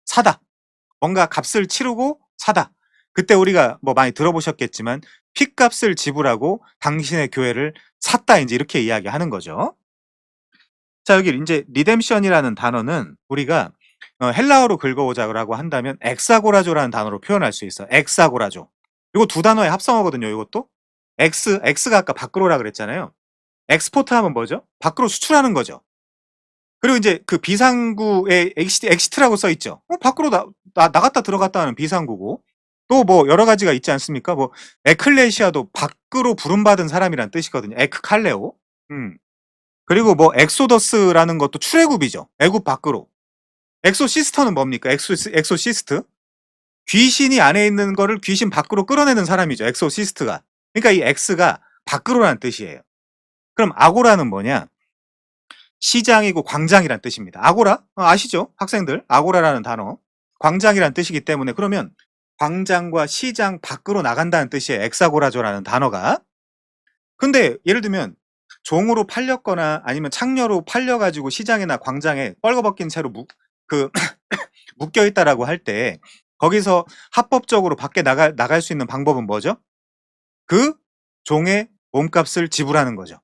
사다. 뭔가 값을 치르고 사다. 그때 우리가 뭐 많이 들어보셨겠지만 핏값을 지불하고 당신의 교회를 샀다, 이제 이렇게 이야기하는 거죠. 자, 여기 이제 리뎀션이라는 단어는 우리가 헬라어로 긁어오자고 한다면 엑사고라조라는 단어로 표현할 수 있어요. 엑사고라조. 이거 두 단어의 합성어거든요, 이것도. X가 아까 밖으로라 그랬잖아요. 엑스포트 하면 뭐죠? 밖으로 수출하는 거죠. 그리고 이제 그 비상구에 엑시트라고 써 있죠. 밖으로 나갔다 들어갔다 하는 비상구고, 또 뭐 여러 가지가 있지 않습니까? 뭐 에클레시아도 밖으로 부름받은 사람이란 뜻이거든요. 에크칼레오. 음. 그리고 뭐 엑소더스라는 것도 출애굽이죠. 애굽 밖으로. 엑소시스터는 뭡니까? 엑소시스트. 귀신이 안에 있는 거를 귀신 밖으로 끌어내는 사람이죠. 엑소시스트가. 그러니까 이 엑스가 밖으로라는 뜻이에요. 그럼 아고라는 뭐냐? 시장이고 광장이란 뜻입니다. 아고라? 아시죠? 학생들. 아고라라는 단어. 광장이란 뜻이기 때문에 그러면 광장과 시장 밖으로 나간다는 뜻이에요. 엑사고라조라는 단어가. 근데 예를 들면 종으로 팔렸거나 아니면 창녀로 팔려가지고 시장이나 광장에 뻘거벗긴 채로 그 묶여 있다라고 할 때 거기서 합법적으로 밖에 나갈 수 있는 방법은 뭐죠? 그 종의 몸값을 지불하는 거죠.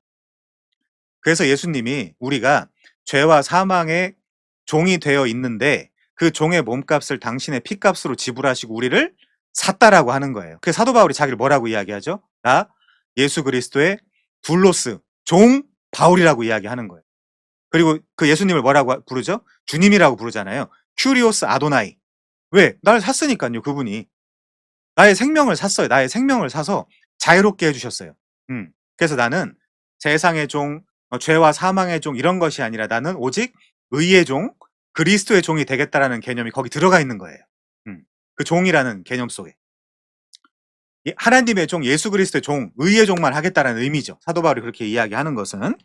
그래서 예수님이 우리가 죄와 사망의 종이 되어 있는데 그 종의 몸값을 당신의 피값으로 지불하시고 우리를 샀다라고 하는 거예요. 그래서 사도 바울이 자기를 뭐라고 이야기하죠? 나 예수 그리스도의 둘로스 종 바울이라고 이야기하는 거예요. 그리고 그 예수님을 뭐라고 부르죠? 주님이라고 부르잖아요. 큐리오스 아도나이. 왜? 나를 샀으니까요, 그분이. 나의 생명을 샀어요. 나의 생명을 사서 자유롭게 해주셨어요. 그래서 나는 세상의 종, 죄와 사망의 종 이런 것이 아니라 나는 오직 의의 종, 그리스도의 종이 되겠다라는 개념이 거기 들어가 있는 거예요. 그 종이라는 개념 속에. 하나님의 종, 예수 그리스도의 종, 의의 종만 하겠다라는 의미죠. 사도 바울이 그렇게 이야기하는 것은.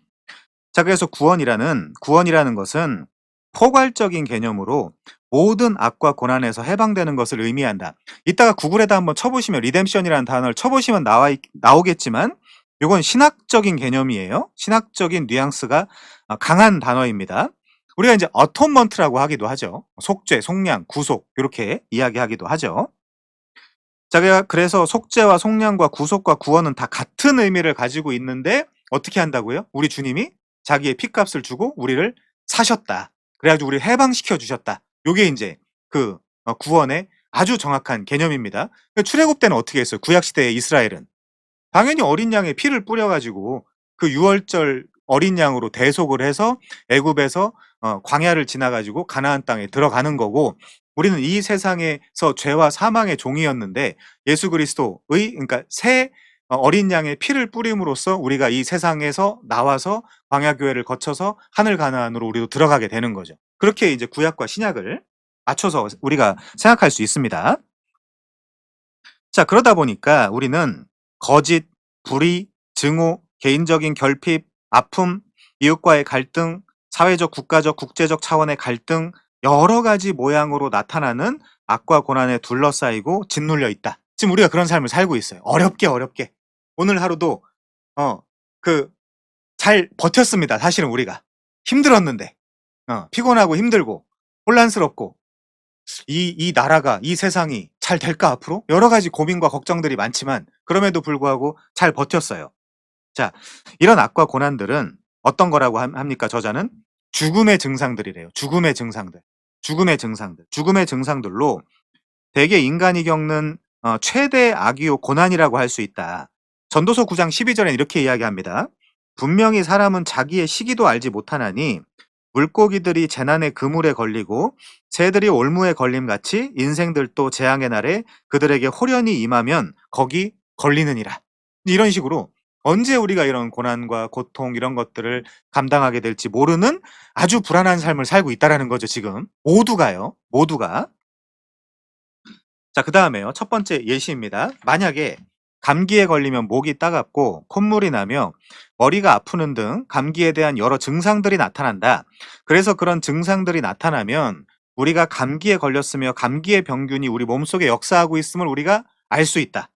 자, 그래서 구원이라는 것은 포괄적인 개념으로 모든 악과 고난에서 해방되는 것을 의미한다. 이따가 구글에다 한번 쳐보시면 리뎀션이라는 단어를 쳐보시면 나오겠지만 이건 신학적인 개념이에요. 신학적인 뉘앙스가 강한 단어입니다. 우리가 이제 어톤먼트라고 하기도 하죠. 속죄, 속량, 구속 이렇게 이야기하기도 하죠. 자, 그래서 속죄와 속량과 구속과 구원은 다 같은 의미를 가지고 있는데 어떻게 한다고요? 우리 주님이 자기의 피값을 주고 우리를 사셨다. 그래가지고 우리를 해방시켜 주셨다. 요게 이제 그 구원의 아주 정확한 개념입니다. 출애굽 때는 어떻게 했어요? 구약 시대의 이스라엘은 당연히 어린 양의 피를 뿌려가지고 그 유월절 어린 양으로 대속을 해서 애굽에서 광야를 지나가지고 가나안 땅에 들어가는 거고 우리는 이 세상에서 죄와 사망의 종이었는데 예수 그리스도의 그러니까 새 어린 양의 피를 뿌림으로써 우리가 이 세상에서 나와서 광야 교회를 거쳐서 하늘 가나안으로 우리도 들어가게 되는 거죠. 그렇게 이제 구약과 신약을 맞춰서 우리가 생각할 수 있습니다. 자, 그러다 보니까 우리는 거짓, 불의, 증오, 개인적인 결핍, 아픔, 이웃과의 갈등, 사회적, 국가적, 국제적 차원의 갈등, 여러 가지 모양으로 나타나는 악과 고난에 둘러싸이고 짓눌려 있다. 지금 우리가 그런 삶을 살고 있어요. 어렵게. 오늘 하루도 잘 버텼습니다. 사실은 우리가. 힘들었는데. 피곤하고 힘들고 혼란스럽고 이 나라가 이 세상이 잘 될까 앞으로? 여러 가지 고민과 걱정들이 많지만 그럼에도 불구하고 잘 버텼어요. 자, 이런 악과 고난들은 어떤 거라고 합니까? 저자는 죽음의 증상들이래요. 죽음의 증상들로 대개 인간이 겪는 최대 악이요 고난이라고 할 수 있다. 전도서 9장 12절에 이렇게 이야기합니다. 분명히 사람은 자기의 시기도 알지 못하나니 물고기들이 재난의 그물에 걸리고 새들이 올무에 걸림같이 인생들도 재앙의 날에 그들에게 홀연히 임하면 거기 걸리느니라. 이런 식으로 언제 우리가 이런 고난과 고통 이런 것들을 감당하게 될지 모르는 아주 불안한 삶을 살고 있다는 거죠. 지금 모두가. 자, 그 다음에요. 첫 번째 예시입니다. 만약에 감기에 걸리면 목이 따갑고 콧물이 나며 머리가 아프는 등 감기에 대한 여러 증상들이 나타난다. 그래서 그런 증상들이 나타나면 우리가 감기에 걸렸으며 감기의 병균이 우리 몸속에 역사하고 있음을 우리가 알 수 있다.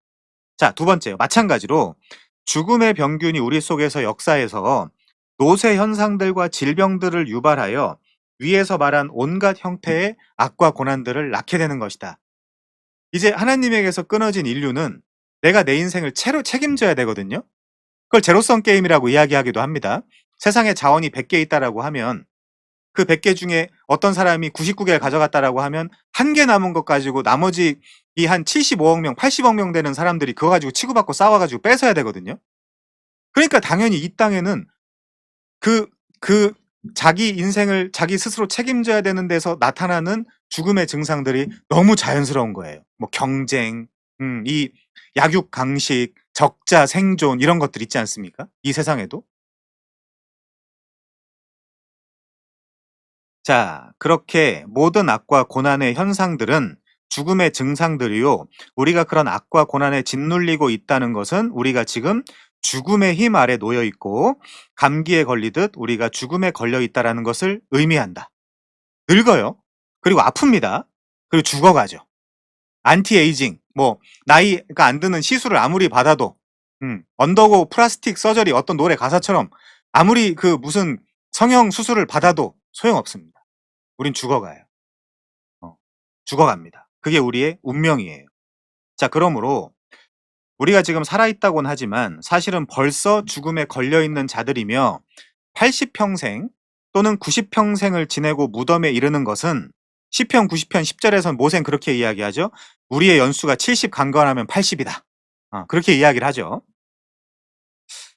자, 두 번째요. 마찬가지로 죽음의 병균이 우리 속에서 역사해서 노쇠 현상들과 질병들을 유발하여 위에서 말한 온갖 형태의 악과 고난들을 낳게 되는 것이다. 이제 하나님에게서 끊어진 인류는 내가 내 인생을 책임져야 되거든요. 그걸 제로섬 게임이라고 이야기하기도 합니다. 세상에 자원이 100개 있다라고 하면 그 100개 중에 어떤 사람이 99개를 가져갔다라고 하면 1개 남은 것 가지고 나머지 이 한 75억 명, 80억 명 되는 사람들이 그거 가지고 치고받고 싸워가지고 뺏어야 되거든요. 그러니까 당연히 이 땅에는 그 자기 인생을 자기 스스로 책임져야 되는 데서 나타나는 죽음의 증상들이 너무 자연스러운 거예요. 뭐 경쟁, 이 약육강식, 적자 생존 이런 것들 있지 않습니까? 이 세상에도. 자, 그렇게 모든 악과 고난의 현상들은 죽음의 증상들이요. 우리가 그런 악과 고난에 짓눌리고 있다는 것은 우리가 지금 죽음의 힘 아래 놓여 있고 감기에 걸리듯 우리가 죽음에 걸려 있다라는 것을 의미한다. 늙어요. 그리고 아픕니다. 그리고 죽어가죠. 안티에이징, 뭐 나이가 안 드는 시술을 아무리 받아도 언더고 플라스틱 서저리 어떤 노래 가사처럼 아무리 그 무슨 성형 수술을 받아도 소용없습니다. 우린 죽어가요. 어, 죽어갑니다. 그게 우리의 운명이에요. 자, 그러므로 우리가 지금 살아있다곤 하지만 사실은 벌써 죽음에 걸려있는 자들이며 80평생 또는 90평생을 지내고 무덤에 이르는 것은 시편 90편 10절에선 모세는 그렇게 이야기하죠. 우리의 연수가 70 강건하면 80이다. 그렇게 이야기를 하죠.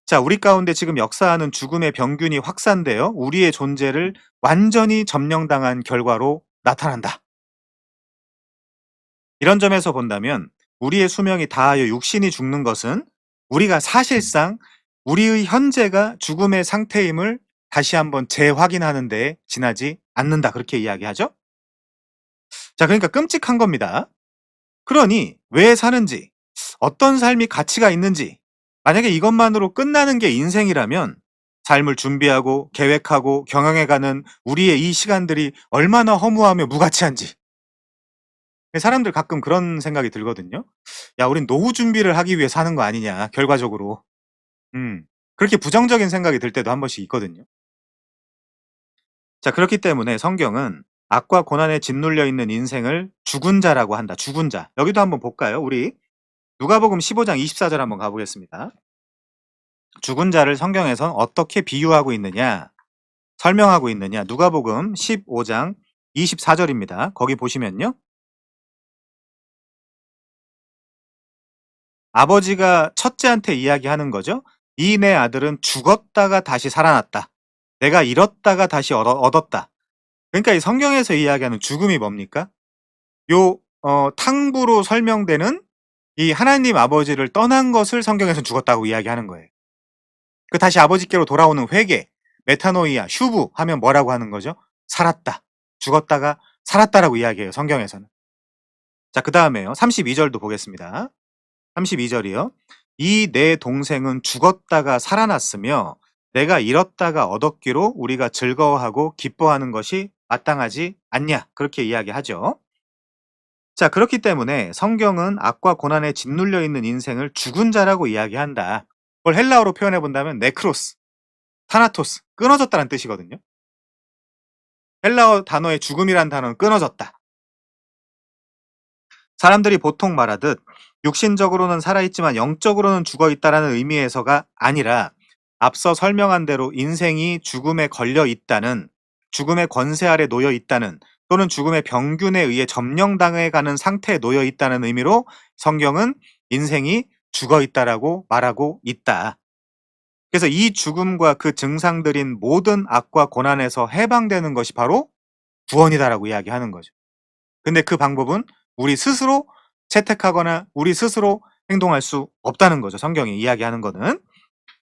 자, 우리 가운데 지금 역사하는 죽음의 병균이 확산되어 우리의 존재를 완전히 점령당한 결과로 나타난다. 이런 점에서 본다면 우리의 수명이 다하여 육신이 죽는 것은 우리가 사실상 우리의 현재가 죽음의 상태임을 다시 한번 재확인하는 데 지나지 않는다. 그렇게 이야기하죠. 자, 그러니까 끔찍한 겁니다. 그러니 왜 사는지, 어떤 삶이 가치가 있는지, 만약에 이것만으로 끝나는 게 인생이라면 삶을 준비하고 계획하고 경영해가는 우리의 이 시간들이 얼마나 허무하며 무가치한지. 사람들 가끔 그런 생각이 들거든요. 야, 우린 노후 준비를 하기 위해 사는 거 아니냐, 결과적으로. 그렇게 부정적인 생각이 들 때도 한 번씩 있거든요. 자, 그렇기 때문에 성경은 악과 고난에 짓눌려 있는 인생을 죽은 자라고 한다. 죽은 자. 여기도 한번 볼까요? 우리 누가복음 15장 24절 한번 가보겠습니다. 죽은 자를 성경에선 어떻게 비유하고 있느냐, 설명하고 있느냐. 누가복음 15장 24절입니다. 거기 보시면요. 아버지가 첫째한테 이야기하는 거죠. 이 내 아들은 죽었다가 다시 살아났다. 내가 잃었다가 다시 얻었다. 그러니까 이 성경에서 이야기하는 죽음이 뭡니까? 요 탕부로 설명되는 이 하나님 아버지를 떠난 것을 성경에서는 죽었다고 이야기하는 거예요. 그 다시 아버지께로 돌아오는 회개, 메타노이아, 슈브 하면 뭐라고 하는 거죠? 살았다. 죽었다가 살았다라고 이야기해요. 성경에서는. 자, 그다음에요. 32절도 보겠습니다. 32절이요. 이 내 동생은 죽었다가 살아났으며 내가 잃었다가 얻었기로 우리가 즐거워하고 기뻐하는 것이 마땅하지 않냐. 그렇게 이야기하죠. 자, 그렇기 때문에 성경은 악과 고난에 짓눌려 있는 인생을 죽은 자라고 이야기한다. 그걸 헬라어로 표현해 본다면 네크로스, 타나토스, 끊어졌다는 뜻이거든요. 헬라어 단어의 죽음이란 단어는 끊어졌다. 사람들이 보통 말하듯 육신적으로는 살아있지만 영적으로는 죽어있다라는 의미에서가 아니라 앞서 설명한 대로 인생이 죽음에 걸려 있다는, 죽음의 권세 아래 놓여 있다는, 또는 죽음의 병균에 의해 점령당해 가는 상태에 놓여 있다는 의미로 성경은 인생이 죽어 있다라고 말하고 있다. 그래서 이 죽음과 그 증상들인 모든 악과 고난에서 해방되는 것이 바로 구원이다라고 이야기하는 거죠. 근데 그 방법은 우리 스스로 채택하거나 우리 스스로 행동할 수 없다는 거죠. 성경이 이야기하는 거는.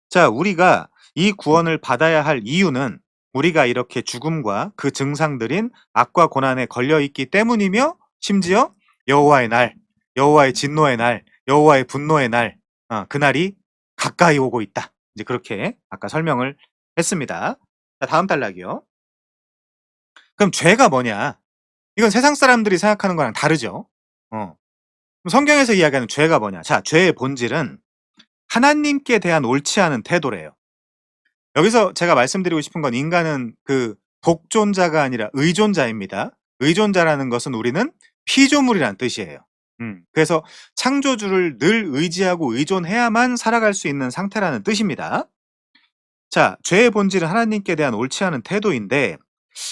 자, 우리가 이 구원을 받아야 할 이유는 우리가 이렇게 죽음과 그 증상들인 악과 고난에 걸려 있기 때문이며 심지어 여호와의 날, 여호와의 진노의 날, 여호와의 분노의 날, 그날이 가까이 오고 있다. 이제 그렇게 아까 설명을 했습니다. 자, 다음 단락이요. 그럼 죄가 뭐냐? 이건 세상 사람들이 생각하는 거랑 다르죠. 어. 성경에서 이야기하는 죄가 뭐냐? 자, 죄의 본질은 하나님께 대한 옳지 않은 태도래요. 여기서 제가 말씀드리고 싶은 건 인간은 그 독존자가 아니라 의존자입니다. 의존자라는 것은 우리는 피조물이란 뜻이에요. 그래서 창조주를 늘 의지하고 의존해야만 살아갈 수 있는 상태라는 뜻입니다. 자, 죄의 본질은 하나님께 대한 옳지 않은 태도인데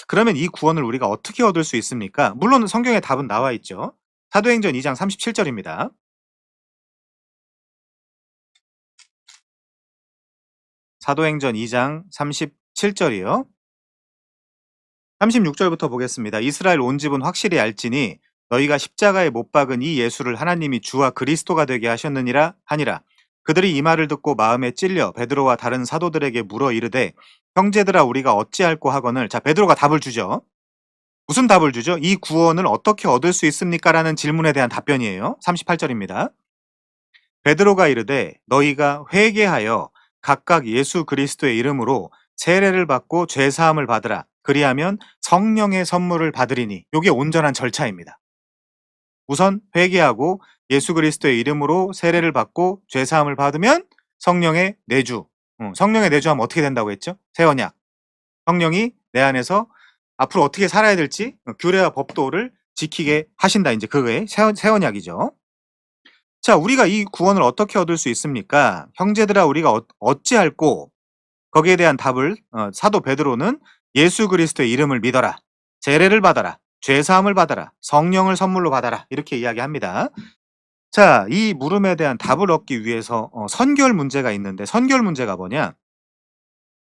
그러면 이 구원을 우리가 어떻게 얻을 수 있습니까? 물론 성경에 답은 나와 있죠. 사도행전 2장 37절입니다. 사도행전 2장 37절이요. 36절부터 보겠습니다. 이스라엘 온 집은 확실히 알지니 너희가 십자가에 못 박은 이 예수를 하나님이 주와 그리스도가 되게 하셨느니라 하니라. 그들이 이 말을 듣고 마음에 찔려 베드로와 다른 사도들에게 물어 이르되 형제들아 우리가 어찌할꼬 하거늘. 자, 베드로가 답을 주죠. 무슨 답을 주죠? 이 구원을 어떻게 얻을 수 있습니까? 라는 질문에 대한 답변이에요. 38절입니다. 베드로가 이르되 너희가 회개하여 각각 예수 그리스도의 이름으로 세례를 받고 죄 사함을 받으라. 그리하면 성령의 선물을 받으리니. 요게 온전한 절차입니다. 우선 회개하고 예수 그리스도의 이름으로 세례를 받고 죄 사함을 받으면 성령의 내주. 성령의 내주하면 어떻게 된다고 했죠? 새 언약. 성령이 내 안에서 앞으로 어떻게 살아야 될지 규례와 법도를 지키게 하신다. 이제 그게 새 언약이죠. 자, 우리가 이 구원을 어떻게 얻을 수 있습니까? 형제들아 우리가 어찌할꼬? 거기에 대한 답을 사도 베드로는 예수 그리스도의 이름을 믿어라. 세례를 받아라. 죄 사함을 받아라. 성령을 선물로 받아라. 이렇게 이야기합니다. 자, 이 물음에 대한 답을 얻기 위해서 선결 문제가 있는데, 선결 문제가 뭐냐?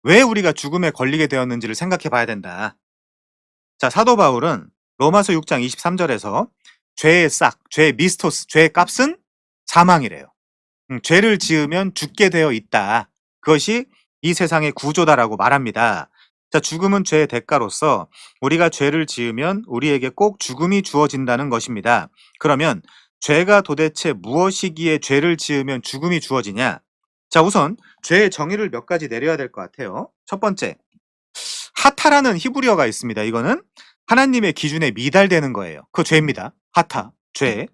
왜 우리가 죽음에 걸리게 되었는지를 생각해 봐야 된다. 자, 사도 바울은 로마서 6장 23절에서 죄의 싹, 죄의 미스토스, 죄의 값은 사망이래요. 죄를 지으면 죽게 되어 있다. 그것이 이 세상의 구조다라고 말합니다. 자, 죽음은 죄의 대가로서 우리가 죄를 지으면 우리에게 꼭 죽음이 주어진다는 것입니다. 그러면 죄가 도대체 무엇이기에 죄를 지으면 죽음이 주어지냐? 자, 우선 죄의 정의를 몇 가지 내려야 될 것 같아요. 첫 번째, 하타라는 히브리어가 있습니다. 이거는 하나님의 기준에 미달되는 거예요. 그 죄입니다. 하타, 죄.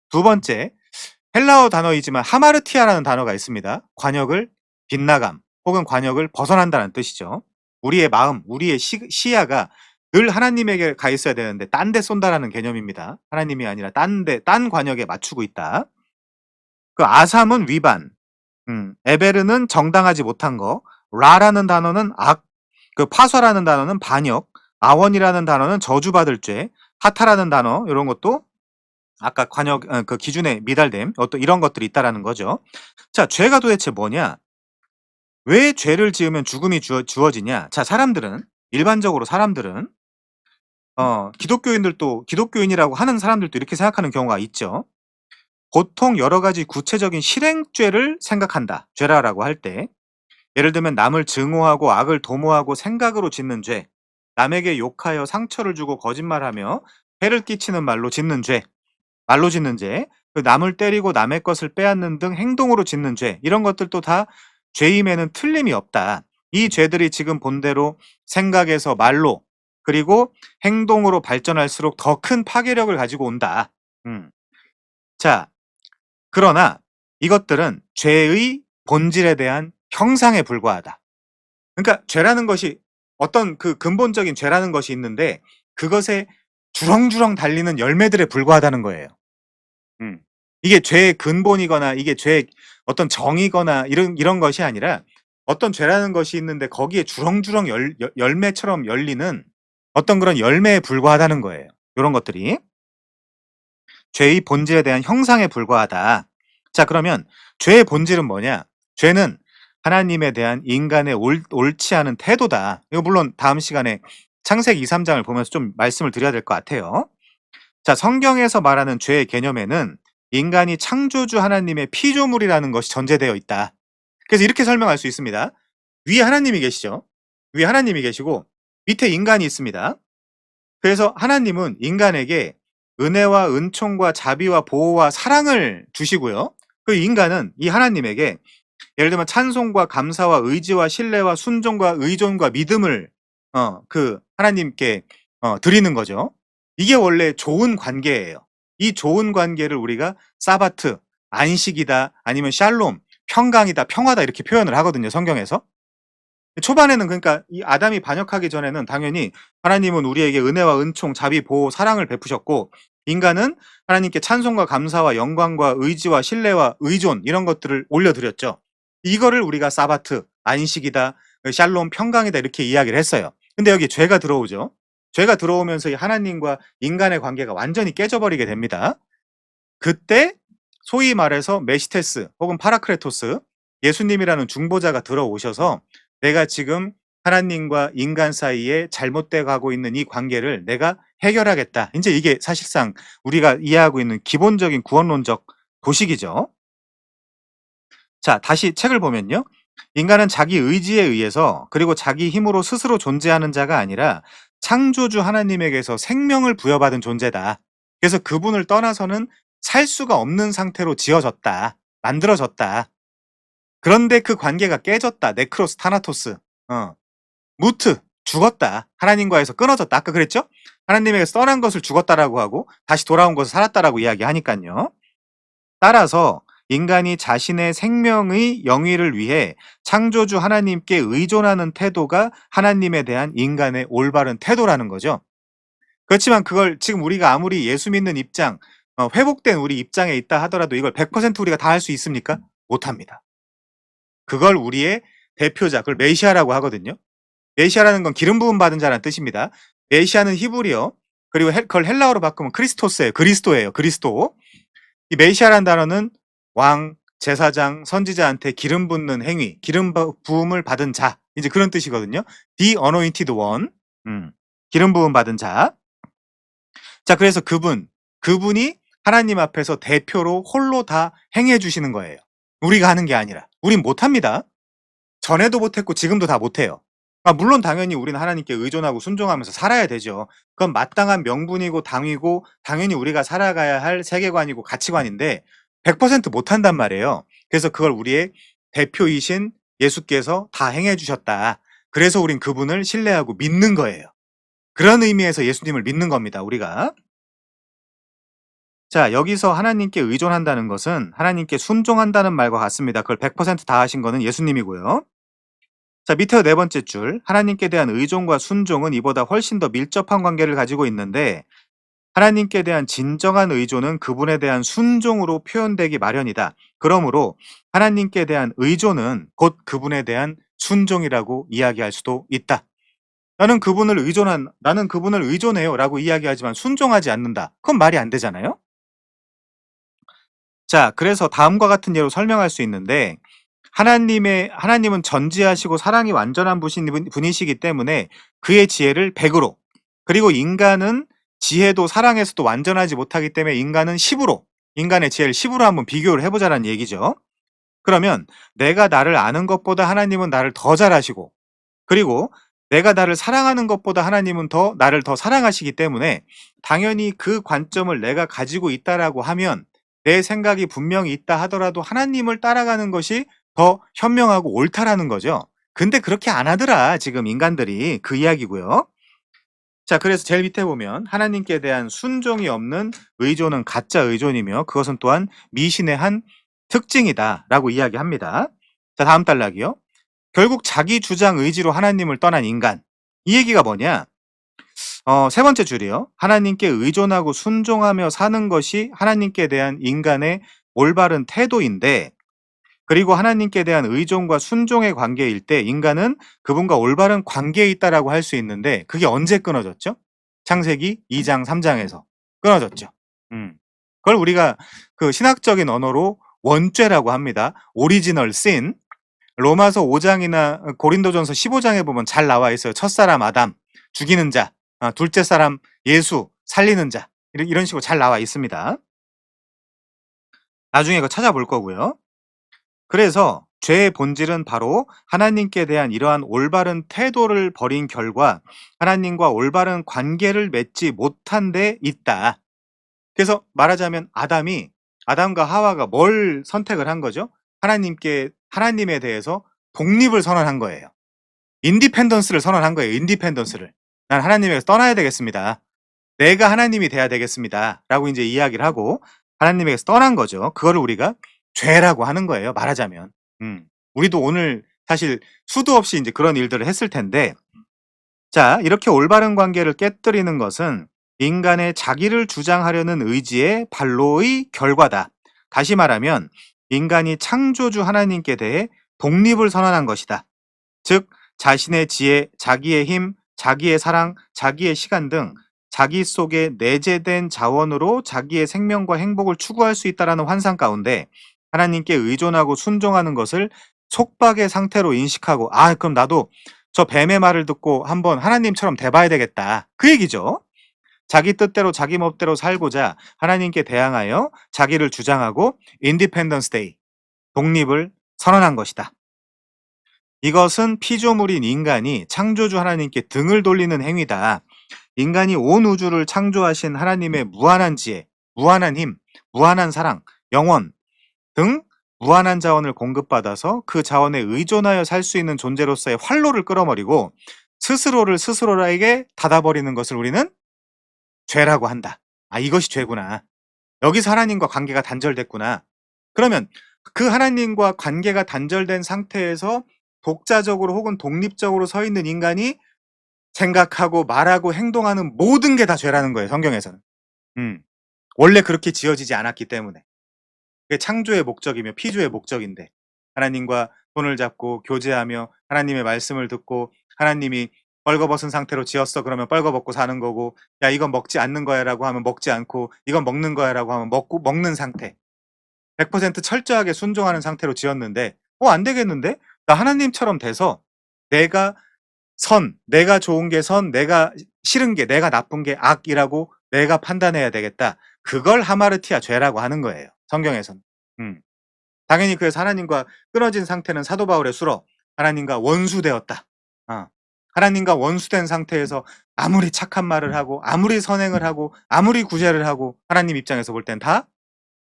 두 번째, 헬라어 단어이지만 하마르티아라는 단어가 있습니다. 관역을 빗나감 혹은 관역을 벗어난다는 뜻이죠. 우리의 마음, 우리의 시야가 늘 하나님에게 가 있어야 되는데 딴 데 쏜다라는 개념입니다. 하나님이 아니라 딴 관역에 맞추고 있다. 그 아삼은 위반, 에베르는 정당하지 못한 거, 라라는 단어는 악, 그 파서라는 단어는 반역, 아원이라는 단어는 저주받을 죄, 하타라는 단어 이런 것도 아까 관역 그 기준에 미달됨 어떤 이런 것들이 있다라는 거죠. 자, 죄가 도대체 뭐냐? 왜 죄를 지으면 죽음이 주어지냐? 자, 일반적으로 사람들은 기독교인들도 기독교인이라고 하는 사람들도 이렇게 생각하는 경우가 있죠. 보통 여러 가지 구체적인 실행죄를 생각한다. 죄라고 할 때. 예를 들면 남을 증오하고 악을 도모하고 생각으로 짓는 죄, 남에게 욕하여 상처를 주고 거짓말하며 해를 끼치는 말로 짓는 죄, 그 남을 때리고 남의 것을 빼앗는 등 행동으로 짓는 죄, 이런 것들도 다 죄임에는 틀림이 없다. 이 죄들이 지금 본대로 생각에서 말로 그리고 행동으로 발전할수록 더 큰 파괴력을 가지고 온다. 자, 그러나 이것들은 죄의 본질에 대한 형상에 불과하다. 그러니까 죄라는 것이 어떤 그 근본적인 죄라는 것이 있는데 그것에 주렁주렁 달리는 열매들에 불과하다는 거예요. 이게 죄의 근본이거나 이게 죄의 어떤 정의거나 이런 것이 아니라 어떤 죄라는 것이 있는데 거기에 주렁주렁 열매처럼 열리는 어떤 그런 열매에 불과하다는 거예요. 이런 것들이 죄의 본질에 대한 형상에 불과하다. 자, 그러면 죄의 본질은 뭐냐? 죄는 하나님에 대한 인간의 옳지 않은 태도다. 이거 물론 다음 시간에 창세기 2, 3장을 보면서 좀 말씀을 드려야 될 것 같아요. 자, 성경에서 말하는 죄의 개념에는 인간이 창조주 하나님의 피조물이라는 것이 전제되어 있다. 그래서 이렇게 설명할 수 있습니다. 위에 하나님이 계시죠. 위에 하나님이 계시고 밑에 인간이 있습니다. 그래서 하나님은 인간에게 은혜와 은총과 자비와 보호와 사랑을 주시고요. 그 인간은 이 하나님에게 예를 들면 찬송과 감사와 의지와 신뢰와 순종과 의존과 믿음을 그 하나님께 드리는 거죠. 이게 원래 좋은 관계예요. 이 좋은 관계를 우리가 사바트, 안식이다, 아니면 샬롬, 평강이다, 평화다 이렇게 표현을 하거든요, 성경에서. 초반에는 그러니까 이 아담이 반역하기 전에는 당연히 하나님은 우리에게 은혜와 은총, 자비, 보호, 사랑을 베푸셨고 인간은 하나님께 찬송과 감사와 영광과 의지와 신뢰와 의존 이런 것들을 올려드렸죠. 이거를 우리가 사바트, 안식이다, 샬롬, 평강이다 이렇게 이야기를 했어요. 근데 여기 죄가 들어오죠. 죄가 들어오면서 이 하나님과 인간의 관계가 완전히 깨져버리게 됩니다. 그때 소위 말해서 메시테스 혹은 파라크레토스, 예수님이라는 중보자가 들어오셔서 내가 지금 하나님과 인간 사이에 잘못돼 가고 있는 이 관계를 내가 해결하겠다. 인제 이게 사실상 우리가 이해하고 있는 기본적인 구원론적 도식이죠. 자, 다시 책을 보면요. 인간은 자기 의지에 의해서 그리고 자기 힘으로 스스로 존재하는 자가 아니라 창조주 하나님에게서 생명을 부여받은 존재다. 그래서 그분을 떠나서는 살 수가 없는 상태로 지어졌다. 만들어졌다. 그런데 그 관계가 깨졌다. 네크로스 타나토스. 어. 무트 죽었다. 하나님과에서 끊어졌다. 아까 그랬죠? 하나님에게서 떠난 것을 죽었다라고 하고 다시 돌아온 것을 살았다라고 이야기하니깐요. 따라서 인간이 자신의 생명의 영위를 위해 창조주 하나님께 의존하는 태도가 하나님에 대한 인간의 올바른 태도라는 거죠. 그렇지만 그걸 지금 우리가 아무리 예수 믿는 입장, 회복된 우리 입장에 있다 하더라도 이걸 100% 우리가 다 할 수 있습니까? 못합니다. 그걸 우리의 대표자, 그걸 메시아라고 하거든요. 메시아라는 건 기름 부음 받은 자라는 뜻입니다. 메시아는 히브리어, 그리고 그걸 헬라어로 바꾸면 크리스토스예요. 그리스도예요. 그리스도. 이 메시아라는 단어는 왕, 제사장, 선지자한테 기름 붓는 행위, 기름 부음을 받은 자, 이제 그런 뜻이거든요. The anointed one. 기름 부음 받은 자. 자, 그래서 그분이 하나님 앞에서 대표로 홀로 다 행해 주시는 거예요. 우리가 하는 게 아니라. 우린 못합니다. 전에도 못했고 지금도 다 못해요. 물론 당연히 우리는 하나님께 의존하고 순종하면서 살아야 되죠. 그건 마땅한 명분이고 당위고 당연히 우리가 살아가야 할 세계관이고 가치관인데 100% 못한단 말이에요. 그래서 그걸 우리의 대표이신 예수께서 다 행해 주셨다. 그래서 우린 그분을 신뢰하고 믿는 거예요. 그런 의미에서 예수님을 믿는 겁니다, 우리가. 자, 여기서 하나님께 의존한다는 것은 하나님께 순종한다는 말과 같습니다. 그걸 100%다 하신 거는 예수님이고요. 자, 밑에 네 번째 줄, 하나님께 대한 의존과 순종은 이보다 훨씬 더 밀접한 관계를 가지고 있는데 하나님께 대한 진정한 의존은 그분에 대한 순종으로 표현되기 마련이다. 그러므로 하나님께 대한 의존은 곧 그분에 대한 순종이라고 이야기할 수도 있다. 나는 그분을 의존해요 라고 이야기하지만 순종하지 않는다. 그건 말이 안 되잖아요. 자, 그래서 다음과 같은 예로 설명할 수 있는데 하나님은 전지하시고 사랑이 완전한 분이시기 때문에 그의 지혜를 100으로, 그리고 인간은 지혜도 사랑에서도 완전하지 못하기 때문에 인간은 10으로, 인간의 지혜를 10으로 한번 비교를 해보자는 얘기죠. 그러면 내가 나를 아는 것보다 하나님은 나를 더 잘 아시고, 그리고 내가 나를 사랑하는 것보다 하나님은 나를 더 사랑하시기 때문에 당연히 그 관점을 내가 가지고 있다라고 하면 내 생각이 분명히 있다 하더라도 하나님을 따라가는 것이 더 현명하고 옳다라는 거죠. 근데 그렇게 안 하더라, 지금 인간들이. 그 이야기고요. 자, 그래서 제일 밑에 보면 하나님께 대한 순종이 없는 의존은 가짜 의존이며 그것은 또한 미신의 한 특징이다라고 이야기합니다. 자, 다음 단락이요. 결국 자기 주장 의지로 하나님을 떠난 인간. 이 얘기가 뭐냐? 세 번째 줄이요. 하나님께 의존하고 순종하며 사는 것이 하나님께 대한 인간의 올바른 태도인데, 그리고 하나님께 대한 의존과 순종의 관계일 때 인간은 그분과 올바른 관계에 있다라고 할 수 있는데 그게 언제 끊어졌죠? 창세기 2장 3장에서 끊어졌죠. 그걸 우리가 그 신학적인 언어로 원죄라고 합니다. 오리지널 신. 로마서 5장이나 고린도전서 15장에 보면 잘 나와 있어요. 첫사람 아담 죽이는 자, 둘째 사람 예수 살리는 자, 이런 식으로 잘 나와 있습니다. 나중에 그거 찾아볼 거고요. 그래서 죄의 본질은 바로 하나님께 대한 이러한 올바른 태도를 버린 결과 하나님과 올바른 관계를 맺지 못한 데 있다. 그래서 말하자면 아담과 하와가 뭘 선택을 한 거죠? 하나님에 대해서 독립을 선언한 거예요. 인디펜던스를 선언한 거예요. 인디펜던스를. 난 하나님에게서 떠나야 되겠습니다. 내가 하나님이 돼야 되겠습니다. 라고 이제 이야기를 하고 하나님에게서 떠난 거죠. 그거를 우리가 죄라고 하는 거예요, 말하자면. 우리도 오늘 사실 수도 없이 이제 그런 일들을 했을 텐데, 자, 이렇게 올바른 관계를 깨뜨리는 것은 인간의 자기를 주장하려는 의지의 발로의 결과다. 다시 말하면 인간이 창조주 하나님께 대해 독립을 선언한 것이다. 즉 자신의 지혜, 자기의 힘, 자기의 사랑, 자기의 시간 등 자기 속에 내재된 자원으로 자기의 생명과 행복을 추구할 수 있다는 환상 가운데 하나님께 의존하고 순종하는 것을 속박의 상태로 인식하고, 그럼 나도 저 뱀의 말을 듣고 한번 하나님처럼 돼 봐야 되겠다. 그 얘기죠. 자기 뜻대로 자기 멋대로 살고자 하나님께 대항하여 자기를 주장하고 인디펜던스 데이, 독립을 선언한 것이다. 이것은 피조물인 인간이 창조주 하나님께 등을 돌리는 행위다. 인간이 온 우주를 창조하신 하나님의 무한한 지혜, 무한한 힘, 무한한 사랑, 영원 등 무한한 자원을 공급받아서 그 자원에 의존하여 살 수 있는 존재로서의 활로를 끌어버리고 스스로를 스스로에게 닫아버리는 것을 우리는 죄라고 한다. 아, 이것이 죄구나. 여기서 하나님과 관계가 단절됐구나. 그러면 그 하나님과 관계가 단절된 상태에서 독자적으로 혹은 독립적으로 서 있는 인간이 생각하고 말하고 행동하는 모든 게 다 죄라는 거예요, 성경에서는. 음. 원래 그렇게 지어지지 않았기 때문에. 그게 창조의 목적이며 피조의 목적인데 하나님과 손을 잡고 교제하며 하나님의 말씀을 듣고 하나님이 "벌거벗은 상태로 지었어." 그러면 벌거벗고 사는 거고, "야 이건 먹지 않는 거야."라고 하면 먹지 않고, "이건 먹는 거야."라고 하면 먹고 먹는 상태. 100% 철저하게 순종하는 상태로 지었는데 안 되겠는데? 나 하나님처럼 돼서 내가 내가 좋은 게 선, 내가 싫은 게, 내가 나쁜 게 악이라고 내가 판단해야 되겠다. 그걸 하마르티아 죄라고 하는 거예요, 성경에서는. 음. 당연히 그래서 하나님과 끊어진 상태는 사도 바울의 수로 하나님과 원수되었다. 어. 하나님과 원수된 상태에서 아무리 착한 말을 하고 아무리 선행을 하고 아무리 구제를 하고 하나님 입장에서 볼 땐 다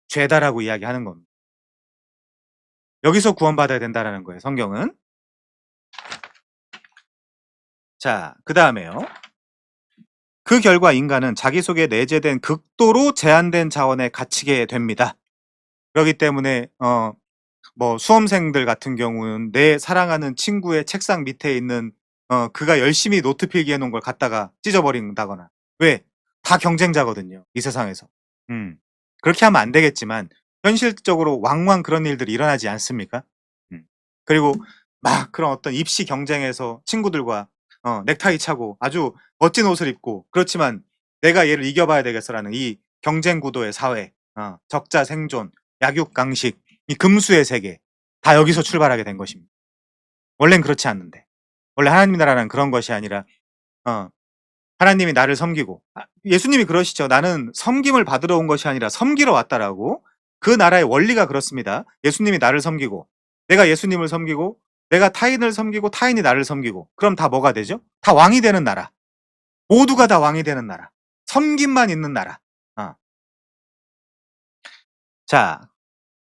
죄다라고 이야기하는 겁니다. 여기서 구원받아야 된다라는 거예요, 성경은. 자, 그다음에요. 그 결과 인간은 자기 속에 내재된 극도로 제한된 자원에 갇히게 됩니다. 그렇기 때문에 뭐 수험생들 같은 경우는 내 사랑하는 친구의 책상 밑에 있는 그가 열심히 노트 필기해 놓은 걸 갖다가 찢어 버린다거나. 왜? 다 경쟁자거든요, 이 세상에서. 음. 그렇게 하면 안 되겠지만 현실적으로 왕왕 그런 일들이 일어나지 않습니까? 음. 그리고 막 그런 어떤 입시 경쟁에서 친구들과 넥타이 차고 아주 멋진 옷을 입고, 그렇지만 '내가 얘를 이겨 봐야 되겠어.'라는 이 경쟁 구도의 사회, 적자 생존, 약육강식, 이 금수의 세계, 다 여기서 출발하게 된 것입니다. 원래는 그렇지 않는데. 원래 하나님 나라는 그런 것이 아니라 어 하나님이 나를 섬기고, 예수님이 그러시죠. "나는 섬김을 받으러 온 것이 아니라 섬기러 왔다."라고. 그 나라의 원리가 그렇습니다. 예수님이 나를 섬기고 내가 예수님을 섬기고 내가 타인을 섬기고 타인이 나를 섬기고, 그럼 다 뭐가 되죠? 다 왕이 되는 나라. 모두가 다 왕이 되는 나라. 섬김만 있는 나라. 어. 자,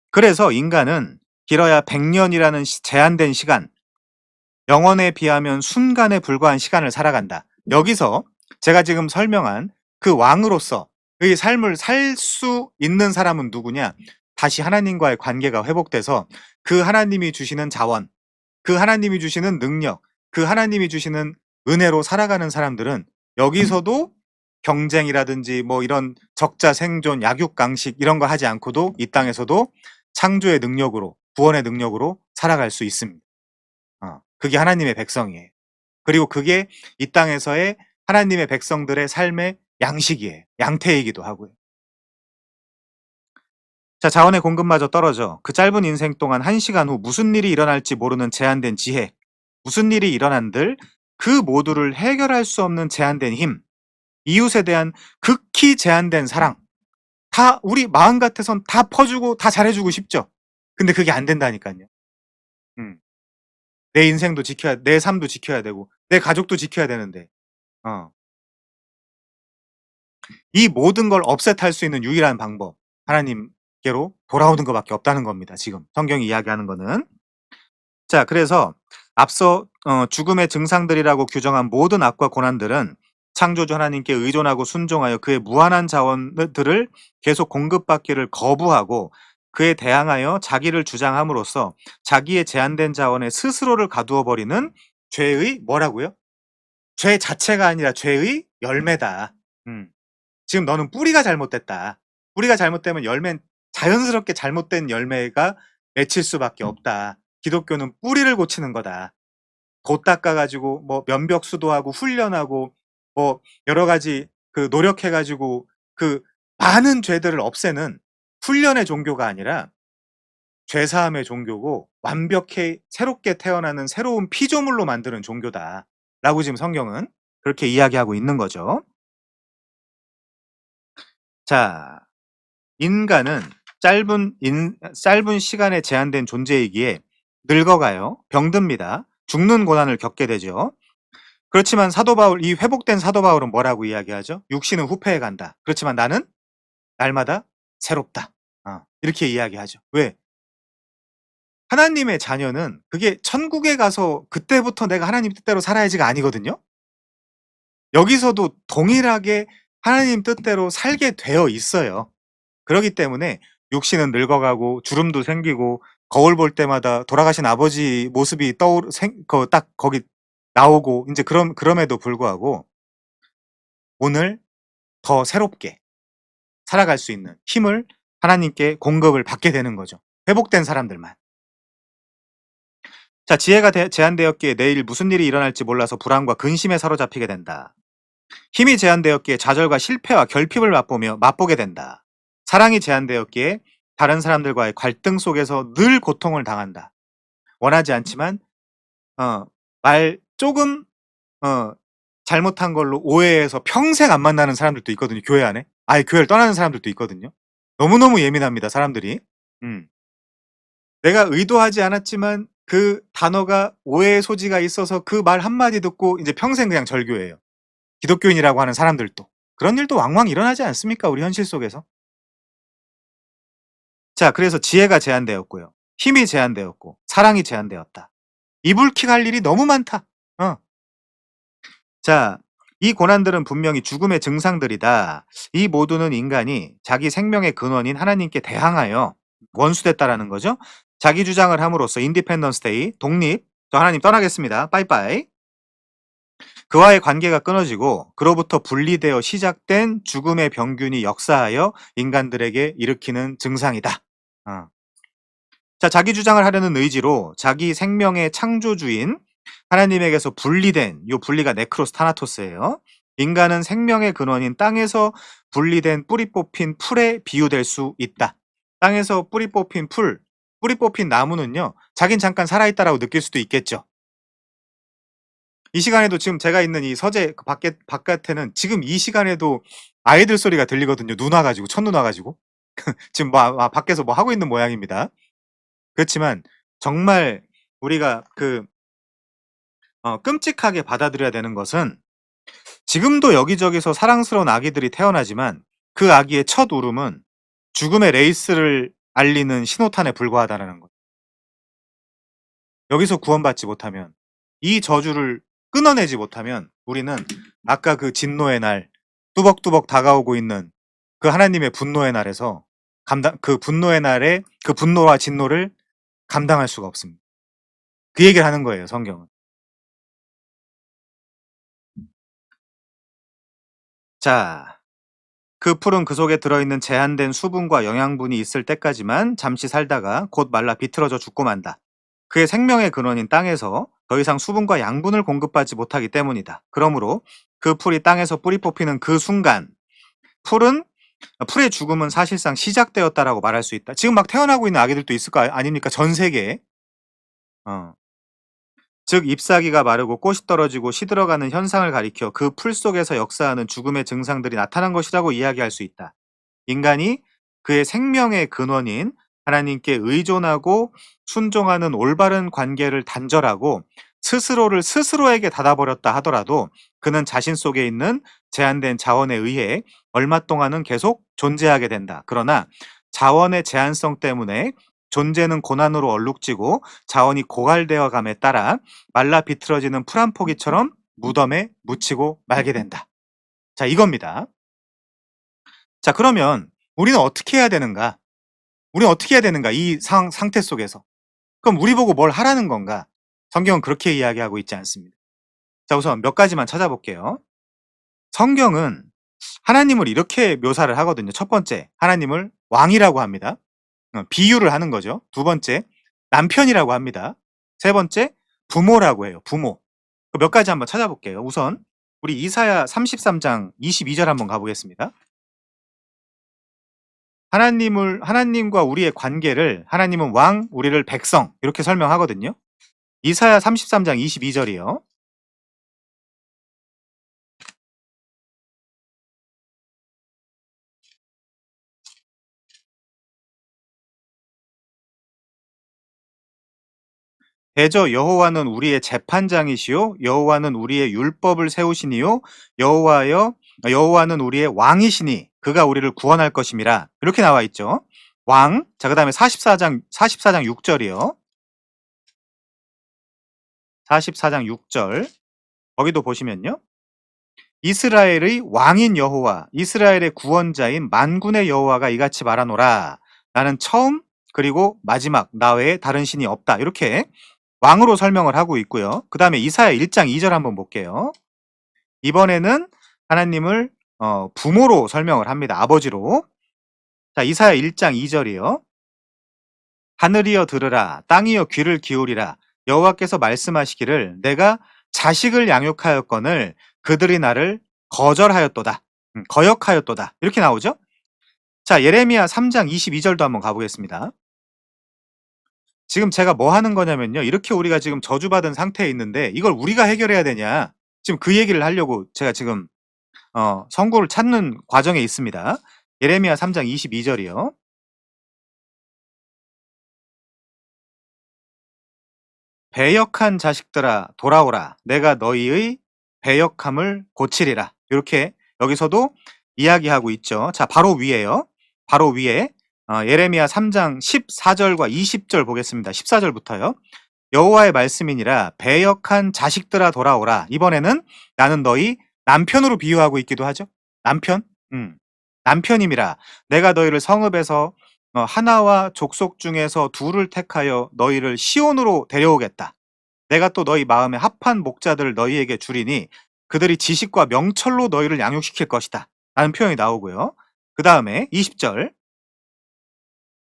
그래서 인간은 길어야 100 년이라는 제한된 시간, 영원에 비하면 순간에 불과한 시간을 살아간다. 여기서 제가 지금 설명한 그 왕으로서 의 삶을 살 수 있는 사람은 누구냐? 다시 하나님과의 관계가 회복돼서 그 하나님이 주시는 자원, 그 하나님이 주시는 능력, 그 하나님이 주시는 은혜로 살아가는 사람들은 여기서도 경쟁이라든지 뭐 이런 적자 생존, 약육강식 이런 거 하지 않고도 이 땅에서도 창조의 능력으로, 구원의 능력으로 살아갈 수 있습니다. 그게 하나님의 백성이에요. 그리고 그게 이 땅에서의 하나님의 백성들의 삶의 양식이에요. 양태이기도 하고요. 자, 자원의 공급마저 떨어져 그 짧은 인생 동안 1시간 후 무슨 일이 일어날지 모르는 제한된 지혜, 무슨 일이 일어난들 그 모두를 해결할 수 없는 제한된 힘, 이웃에 대한 극히 제한된 사랑, 다 우리 마음 같아선 다 퍼주고 다 잘해주고 싶죠. 근데 그게 안 된다니까요. 음. 내 인생도 지켜야, 내 삶도 지켜야 되고 내 가족도 지켜야 되는데 어. 이 모든 걸 업셋할 수 있는 유일한 방법, 하나님께로 돌아오는 것밖에 없다는 겁니다, 지금 성경이 이야기하는 거는. 자, 그래서 앞서 죽음의 증상들이라고 규정한 모든 악과 고난들은 창조주 하나님께 의존하고 순종하여 그의 무한한 자원들을 계속 공급받기를 거부하고 그에 대항하여 자기를 주장함으로써 자기의 제한된 자원에 스스로를 가두어 버리는 죄의 뭐라고요? 죄 자체가 아니라 죄의 열매다. 음. 지금 너는 뿌리가 잘못됐다. 뿌리가 잘못되면 열매는 자연스럽게 잘못된 열매가 맺힐 수밖에 없다. 기독교는 뿌리를 고치는 거다. 돛 닦아 가지고 뭐 면벽 수도하고 훈련하고 뭐 여러 가지 그 노력해 가지고 그 많은 죄들을 없애는 훈련의 종교가 아니라 죄사함의 종교고 완벽히 새롭게 태어나는 새로운 피조물로 만드는 종교다라고 지금 성경은 그렇게 이야기하고 있는 거죠. 자, 인간은 짧은 시간에 제한된 존재이기에 늙어가요. 병듭니다. 죽는 고난을 겪게 되죠. 그렇지만 사도 바울, 이 회복된 사도 바울은 뭐라고 이야기하죠? 육신은 후패해 간다. 그렇지만 나는 날마다 새롭다. 이렇게 이야기하죠. 왜? 하나님의 자녀는 그게 천국에 가서 그때부터 내가 하나님 뜻대로 살아야지가 아니거든요. 여기서도 동일하게 하나님 뜻대로 살게 되어 있어요. 그렇기 때문에 육신은 늙어가고 주름도 생기고 거울 볼 때마다 돌아가신 아버지 모습이 딱 거기 나오고 이제 그럼에도 불구하고 오늘 더 새롭게 살아갈 수 있는 힘을 하나님께 공급을 받게 되는 거죠. 회복된 사람들만. 자, 지혜가 제한되었기에 내일 무슨 일이 일어날지 몰라서 불안과 근심에 사로잡히게 된다. 힘이 제한되었기에 좌절과 실패와 결핍을 맛보게 된다. 사랑이 제한되었기에 다른 사람들과의 갈등 속에서 늘 고통을 당한다. 원하지 않지만 말 조금 잘못한 걸로 오해해서 평생 안 만나는 사람들도 있거든요. 교회 안에. 아예 교회를 떠나는 사람들도 있거든요. 너무너무 예민합니다, 사람들이. 음. 내가 의도하지 않았지만 그 단어가 오해의 소지가 있어서 그 말 한마디 듣고 이제 평생 그냥 절교해요. 기독교인이라고 하는 사람들도. 그런 일도 왕왕 일어나지 않습니까? 우리 현실 속에서. 자, 그래서 지혜가 제한되었고요. 힘이 제한되었고 사랑이 제한되었다. 이불킥 할 일이 너무 많다. 자, 이 고난들은 분명히 죽음의 증상들이다. 이 모두는 인간이 자기 생명의 근원인 하나님께 대항하여 원수됐다라는 거죠. 자기 주장을 함으로써 인디펜던스 데이, 독립, 저 하나님 떠나겠습니다. 빠이빠이. 그와의 관계가 끊어지고 그로부터 분리되어 시작된 죽음의 병균이 역사하여 인간들에게 일으키는 증상이다. 자, 자기 주장을 하려는 의지로 자기 생명의 창조주인 하나님에게서 분리된 요 분리가 네크로스 타나토스예요. 인간은 생명의 근원인 땅에서 분리된 뿌리 뽑힌 풀에 비유될 수 있다. 땅에서 뿌리 뽑힌 뿌리 뽑힌 나무는요. 자긴 잠깐 살아있다라고 느낄 수도 있겠죠. 이 시간에도 지금 제가 있는 이 서재 그 바깥에는 지금 이 시간에도 아이들 소리가 들리거든요. 눈 와가지고 첫눈 와가지고 지금 밖에서 뭐 하고 있는 모양입니다. 그렇지만 정말 우리가 끔찍하게 받아들여야 되는 것은 지금도 여기저기서 사랑스러운 아기들이 태어나지만 그 아기의 첫 울음은 죽음의 레이스를 알리는 신호탄에 불과하다는 것. 여기서 구원받지 못하면 이 저주를 끊어내지 못하면 우리는 아까 그 진노의 날 뚜벅뚜벅 다가오고 있는 그 하나님의 분노의 날에서 그 분노의 날에 그 분노와 진노를 감당할 수가 없습니다. 그 얘기를 하는 거예요, 성경은. 자, 그 풀은 그 속에 들어있는 제한된 수분과 영양분이 있을 때까지만 잠시 살다가 곧 말라 비틀어져 죽고 만다. 그의 생명의 근원인 땅에서 더 이상 수분과 양분을 공급받지 못하기 때문이다. 그러므로 그 풀이 땅에서 뿌리 뽑히는 그 순간 풀의 죽음은 사실상 시작되었다라고 말할 수 있다. 지금 막 태어나고 있는 아기들도 있을 거 아닙니까? 전 세계에. 즉 잎사귀가 마르고 꽃이 떨어지고 시들어가는 현상을 가리켜 그 풀 속에서 역사하는 죽음의 증상들이 나타난 것이라고 이야기할 수 있다. 인간이 그의 생명의 근원인 하나님께 의존하고 순종하는 올바른 관계를 단절하고 스스로를 스스로에게 닫아버렸다 하더라도 그는 자신 속에 있는 제한된 자원에 의해 얼마 동안은 계속 존재하게 된다. 그러나 자원의 제한성 때문에 존재는 고난으로 얼룩지고 자원이 고갈되어 감에 따라 말라 비틀어지는 풀 한 포기처럼 무덤에 묻히고 말게 된다. 자, 이겁니다. 자, 그러면 우리는 어떻게 해야 되는가? 우리는 어떻게 해야 되는가? 이 상태 속에서. 그럼 우리 보고 뭘 하라는 건가? 성경은 그렇게 이야기하고 있지 않습니다. 자, 우선 몇 가지만 찾아볼게요. 성경은 하나님을 이렇게 묘사를 하거든요. 첫 번째, 하나님을 왕이라고 합니다. 비유를 하는 거죠. 두 번째, 남편이라고 합니다. 세 번째, 부모라고 해요. 부모. 몇 가지 한번 찾아볼게요. 우선 우리 이사야 33장 22절 한번 가보겠습니다. 하나님과 우리의 관계를 하나님은 왕, 우리를 백성 이렇게 설명하거든요. 이사야 33장 22 절이요. 대저 여호와는 우리의 재판장이시요 여호와는 우리의 율법을 세우시니요 여호와여 여호와는 우리의 왕이시니 그가 우리를 구원할 것임이라. 이렇게 나와 있죠. 왕. 자, 그다음에 44장 6절이요. 44장 6절. 거기도 보시면요. 이스라엘의 왕인 여호와, 이스라엘의 구원자인 만군의 여호와가 이같이 말하노라. 나는 처음 그리고 마지막 나 외에 다른 신이 없다. 이렇게 왕으로 설명을 하고 있고요. 그다음에 이사야 1장 2절 한번 볼게요. 이번에는 하나님을 부모로 설명을 합니다. 아버지로. 자, 이사야 1장 2절이요. 하늘이여 들으라, 땅이여 귀를 기울이라. 여호와께서 말씀하시기를 내가 자식을 양육하였거늘 그들이 나를 거절하였도다. 거역하였도다. 이렇게 나오죠? 자, 예레미야 3장 22절도 한번 가보겠습니다. 지금 제가 뭐 하는 거냐면요. 이렇게 우리가 지금 저주받은 상태에 있는데 이걸 우리가 해결해야 되냐. 지금 그 얘기를 하려고 제가 지금 성구를 찾는 과정에 있습니다. 예레미야 3장 22절이요. 배역한 자식들아 돌아오라. 내가 너희의 배역함을 고치리라. 이렇게 여기서도 이야기하고 있죠. 자, 바로 위에요. 바로 위에 예레미야 3장 14절과 20절 보겠습니다. 14절부터요. 여호와의 말씀이니라 배역한 자식들아 돌아오라. 이번에는 나는 너희 남편으로 비유하고 있기도 하죠. 남편? 남편임이라. 내가 너희를 성읍에서 하나와 족속 중에서 둘을 택하여 너희를 시온으로 데려오겠다. 내가 또 너희 마음에 합한 목자들을 너희에게 주리니 그들이 지식과 명철로 너희를 양육시킬 것이다. 라는 표현이 나오고요. 그 다음에 20절.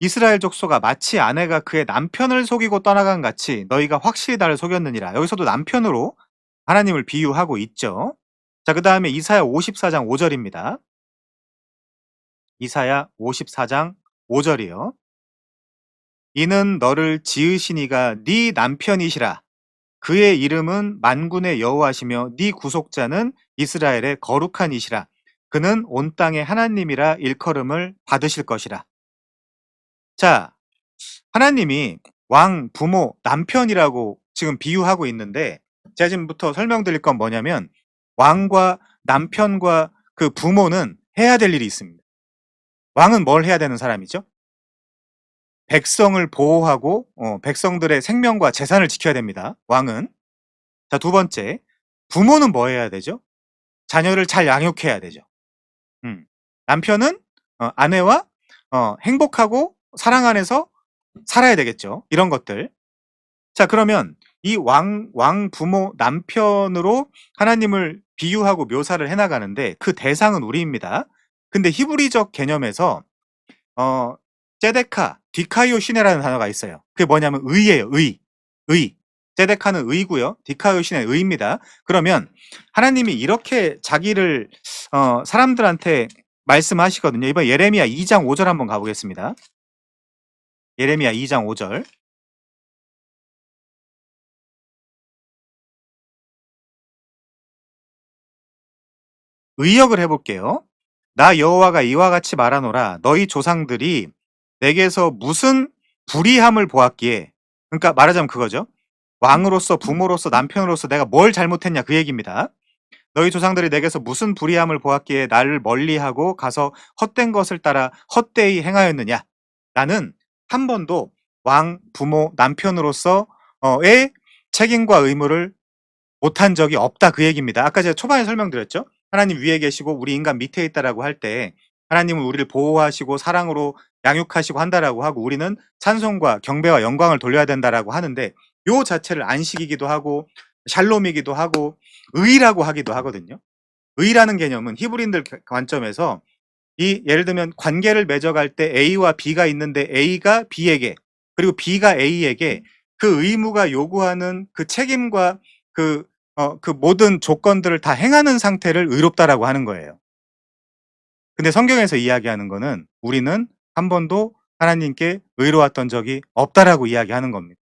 이스라엘 족속아 마치 아내가 그의 남편을 속이고 떠나간 같이 너희가 확실히 나를 속였느니라. 여기서도 남편으로 하나님을 비유하고 있죠. 자, 그 다음에 이사야 54장 5절입니다. 이사야 54장 5절이요. 이는 너를 지으신 이가 네 남편이시라. 그의 이름은 만군의 여호와시며 네 구속자는 이스라엘의 거룩한 이시라. 그는 온 땅의 하나님이라 일컬음을 받으실 것이라. 자, 하나님이 왕, 부모, 남편이라고 지금 비유하고 있는데 제가 지금부터 설명드릴 건 뭐냐면 왕과 남편과 그 부모는 해야 될 일이 있습니다. 왕은 뭘 해야 되는 사람이죠? 백성을 보호하고 백성들의 생명과 재산을 지켜야 됩니다. 왕은. 자, 두 번째. 부모는 뭐 해야 되죠? 자녀를 잘 양육해야 되죠. 남편은 아내와 행복하고 사랑 안에서 살아야 되겠죠. 이런 것들. 자, 그러면 이 왕 부모 남편으로 하나님을 비유하고 묘사를 해 나가는데 그 대상은 우리입니다. 근데 히브리적 개념에서 제데카, 디카이오 시네라는 단어가 있어요. 그게 뭐냐면 의예요. 의. 제데카는 의고요. 디카이오 시네 의입니다. 그러면 하나님이 이렇게 자기를 사람들한테 말씀하시거든요. 이번 예레미야 2장 5절 한번 가보겠습니다. 예레미야 2장 5절. 의역을 해볼게요. 나 여호와가 이와 같이 말하노라. 너희 조상들이 내게서 무슨 불의함을 보았기에. 그러니까 말하자면 그거죠. 왕으로서 부모로서 남편으로서 내가 뭘 잘못했냐 그 얘기입니다. 너희 조상들이 내게서 무슨 불의함을 보았기에 나를 멀리하고 가서 헛된 것을 따라 헛되이 행하였느냐. 나는 한 번도 왕, 부모, 남편으로서의 책임과 의무를 못한 적이 없다 그 얘기입니다. 아까 제가 초반에 설명드렸죠. 하나님 위에 계시고 우리 인간 밑에 있다라고 할 때 하나님은 우리를 보호하시고 사랑으로 양육하시고 한다라고 하고 우리는 찬송과 경배와 영광을 돌려야 된다라고 하는데 요 자체를 안식이기도 하고 샬롬이기도 하고 의라고 하기도 하거든요. 의라는 개념은 히브리인들 관점에서 이 예를 들면 관계를 맺어갈 때 A와 B가 있는데 A가 B에게 그리고 B가 A에게 그 의무가 요구하는 그 책임과 그 모든 조건들을 다 행하는 상태를 의롭다라고 하는 거예요. 근데 성경에서 이야기하는 거는 우리는 한 번도 하나님께 의로웠던 적이 없다라고 이야기하는 겁니다.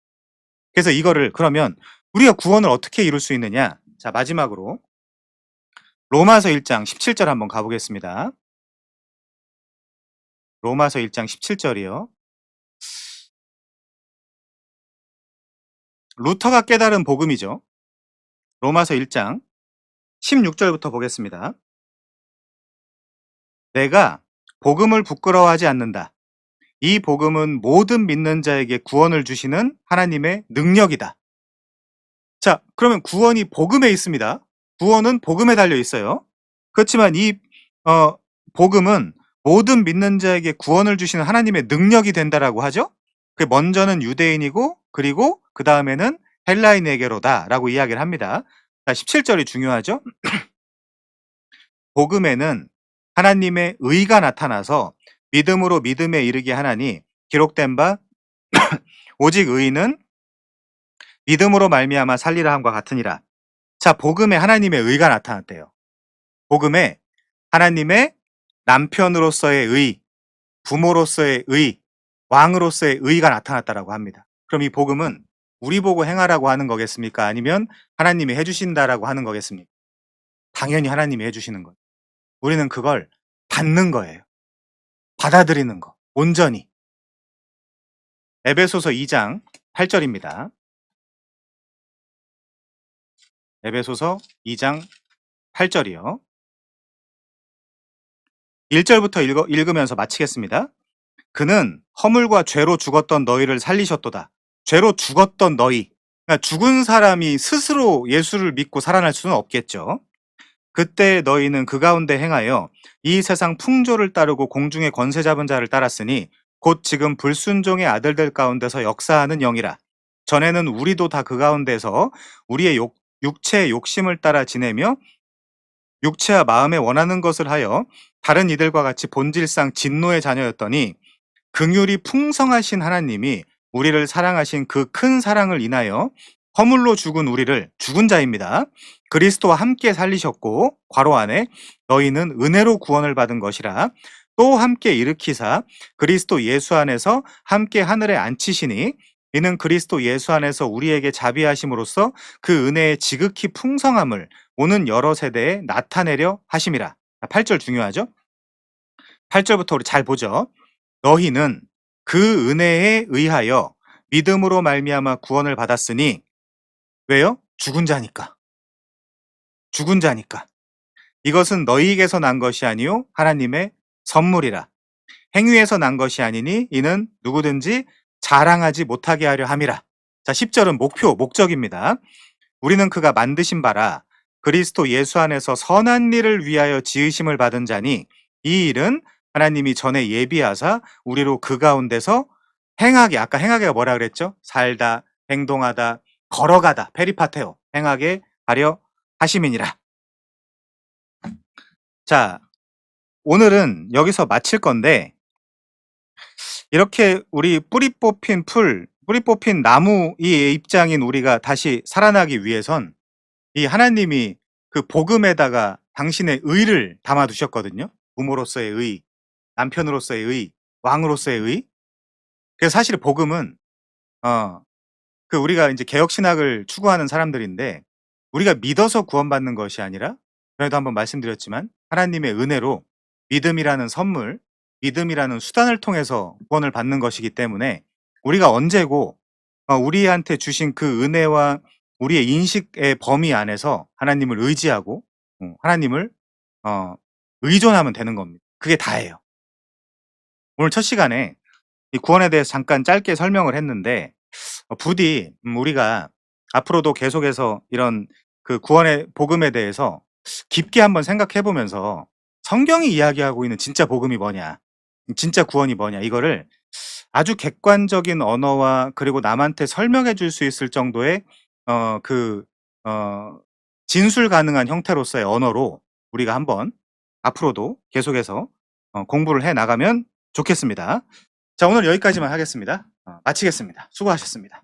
그래서 이거를 그러면 우리가 구원을 어떻게 이룰 수 있느냐? 자, 마지막으로 로마서 1장 17절 한번 가 보겠습니다. 로마서 1장 17 절이요. 루터가 깨달은 복음이죠. 로마서 1장 16 절부터 보겠습니다. 내가 복음을 부끄러워하지 않는다. 이 복음은 모든 믿는 자에게 구원을 주시는 하나님의 능력이다. 자, 그러면 구원이 복음에 있습니다. 구원은 복음에 달려 있어요. 그렇지만 이 복음은 모든 믿는 자에게 구원을 주시는 하나님의 능력이 된다라고 하죠. 그 먼저는 유대인이고 그리고 그 다음에는 헬라인에게로다라고 이야기를 합니다. 자, 17절이 중요하죠. 복음에는 하나님의 의가 나타나서 믿음으로 믿음에 이르게 하나니 기록된 바 오직 의인은 믿음으로 말미암아 살리라 함과 같으니라. 자, 복음에 하나님의 의가 나타났대요. 복음에 하나님의 남편으로서의 의, 부모로서의 의, 왕으로서의 의가 나타났다라고 합니다. 그럼 이 복음은 우리 보고 행하라고 하는 거겠습니까? 아니면 하나님이 해주신다라고 하는 거겠습니까? 당연히 하나님이 해주시는 거예요. 우리는 그걸 받는 거예요. 받아들이는 거. 온전히. 에베소서 2장 8절입니다. 에베소서 2장 8절이요. 1절부터 읽으면서 마치겠습니다. 그는 허물과 죄로 죽었던 너희를 살리셨도다. 죄로 죽었던 너희. 그러니까 죽은 사람이 스스로 예수를 믿고 살아날 수는 없겠죠. 그때 너희는 그 가운데 행하여 이 세상 풍조를 따르고 공중의 권세 잡은 자를 따랐으니 곧 지금 불순종의 아들들 가운데서 역사하는 영이라. 전에는 우리도 다 그 가운데서 우리의 육체의 욕심을 따라 지내며 육체와 마음에 원하는 것을 하여 다른 이들과 같이 본질상 진노의 자녀였더니 긍휼이 풍성하신 하나님이 우리를 사랑하신 그 큰 사랑을 인하여 허물로 죽은 우리를 죽은 자입니다. 그리스도와 함께 살리셨고 괄호 안에 너희는 은혜로 구원을 받은 것이라 또 함께 일으키사 그리스도 예수 안에서 함께 하늘에 앉히시니 이는 그리스도 예수 안에서 우리에게 자비하심으로써 그 은혜의 지극히 풍성함을 오는 여러 세대에 나타내려 하심이라. 8절 중요하죠? 8절부터 우리 잘 보죠. 너희는 그 은혜에 의하여 믿음으로 말미암아 구원을 받았으니 왜요? 죽은 자니까. 죽은 자니까. 이것은 너희에게서 난 것이 아니요 하나님의 선물이라. 행위에서 난 것이 아니니 이는 누구든지 자랑하지 못하게 하려 함이라. 자, 10절은 목적입니다. 우리는 그가 만드신 바라 그리스도 예수 안에서 선한 일을 위하여 지으심을 받은 자니 이 일은 하나님이 전에 예비하사 우리로 그 가운데서 행하게, 아까 행하게가 뭐라 그랬죠? 살다, 행동하다, 걸어가다, 페리파테오, 행하게 하려 하심이니라. 자, 오늘은 여기서 마칠 건데 이렇게 우리 뿌리 뽑힌 나무 이 입장인 우리가 다시 살아나기 위해선 이 하나님이 그 복음에다가 당신의 의를 담아 두셨거든요. 부모로서의 의, 남편으로서의 의, 왕으로서의 의. 그래서 사실 복음은 그 우리가 이제 개혁 신학을 추구하는 사람들인데 우리가 믿어서 구원받는 것이 아니라 전에도 한번 말씀드렸지만 하나님의 은혜로 믿음이라는 선물, 믿음이라는 수단을 통해서 구원을 받는 것이기 때문에 우리가 언제고 우리한테 주신 그 은혜와 우리의 인식의 범위 안에서 하나님을 의지하고 하나님을 의존하면 되는 겁니다. 그게 다예요. 오늘 첫 시간에 이 구원에 대해서 잠깐 짧게 설명을 했는데 부디 우리가 앞으로도 계속해서 이런 그 구원의 복음에 대해서 깊게 한번 생각해 보면서 성경이 이야기하고 있는 진짜 복음이 뭐냐, 진짜 구원이 뭐냐, 이거를 아주 객관적인 언어와 그리고 남한테 설명해 줄 수 있을 정도의 어 그 어 진술 가능한 형태로서의 언어로 우리가 한번 앞으로도 계속해서 공부를 해 나가면 좋겠습니다. 자, 오늘 여기까지만 하겠습니다. 마치겠습니다. 수고하셨습니다.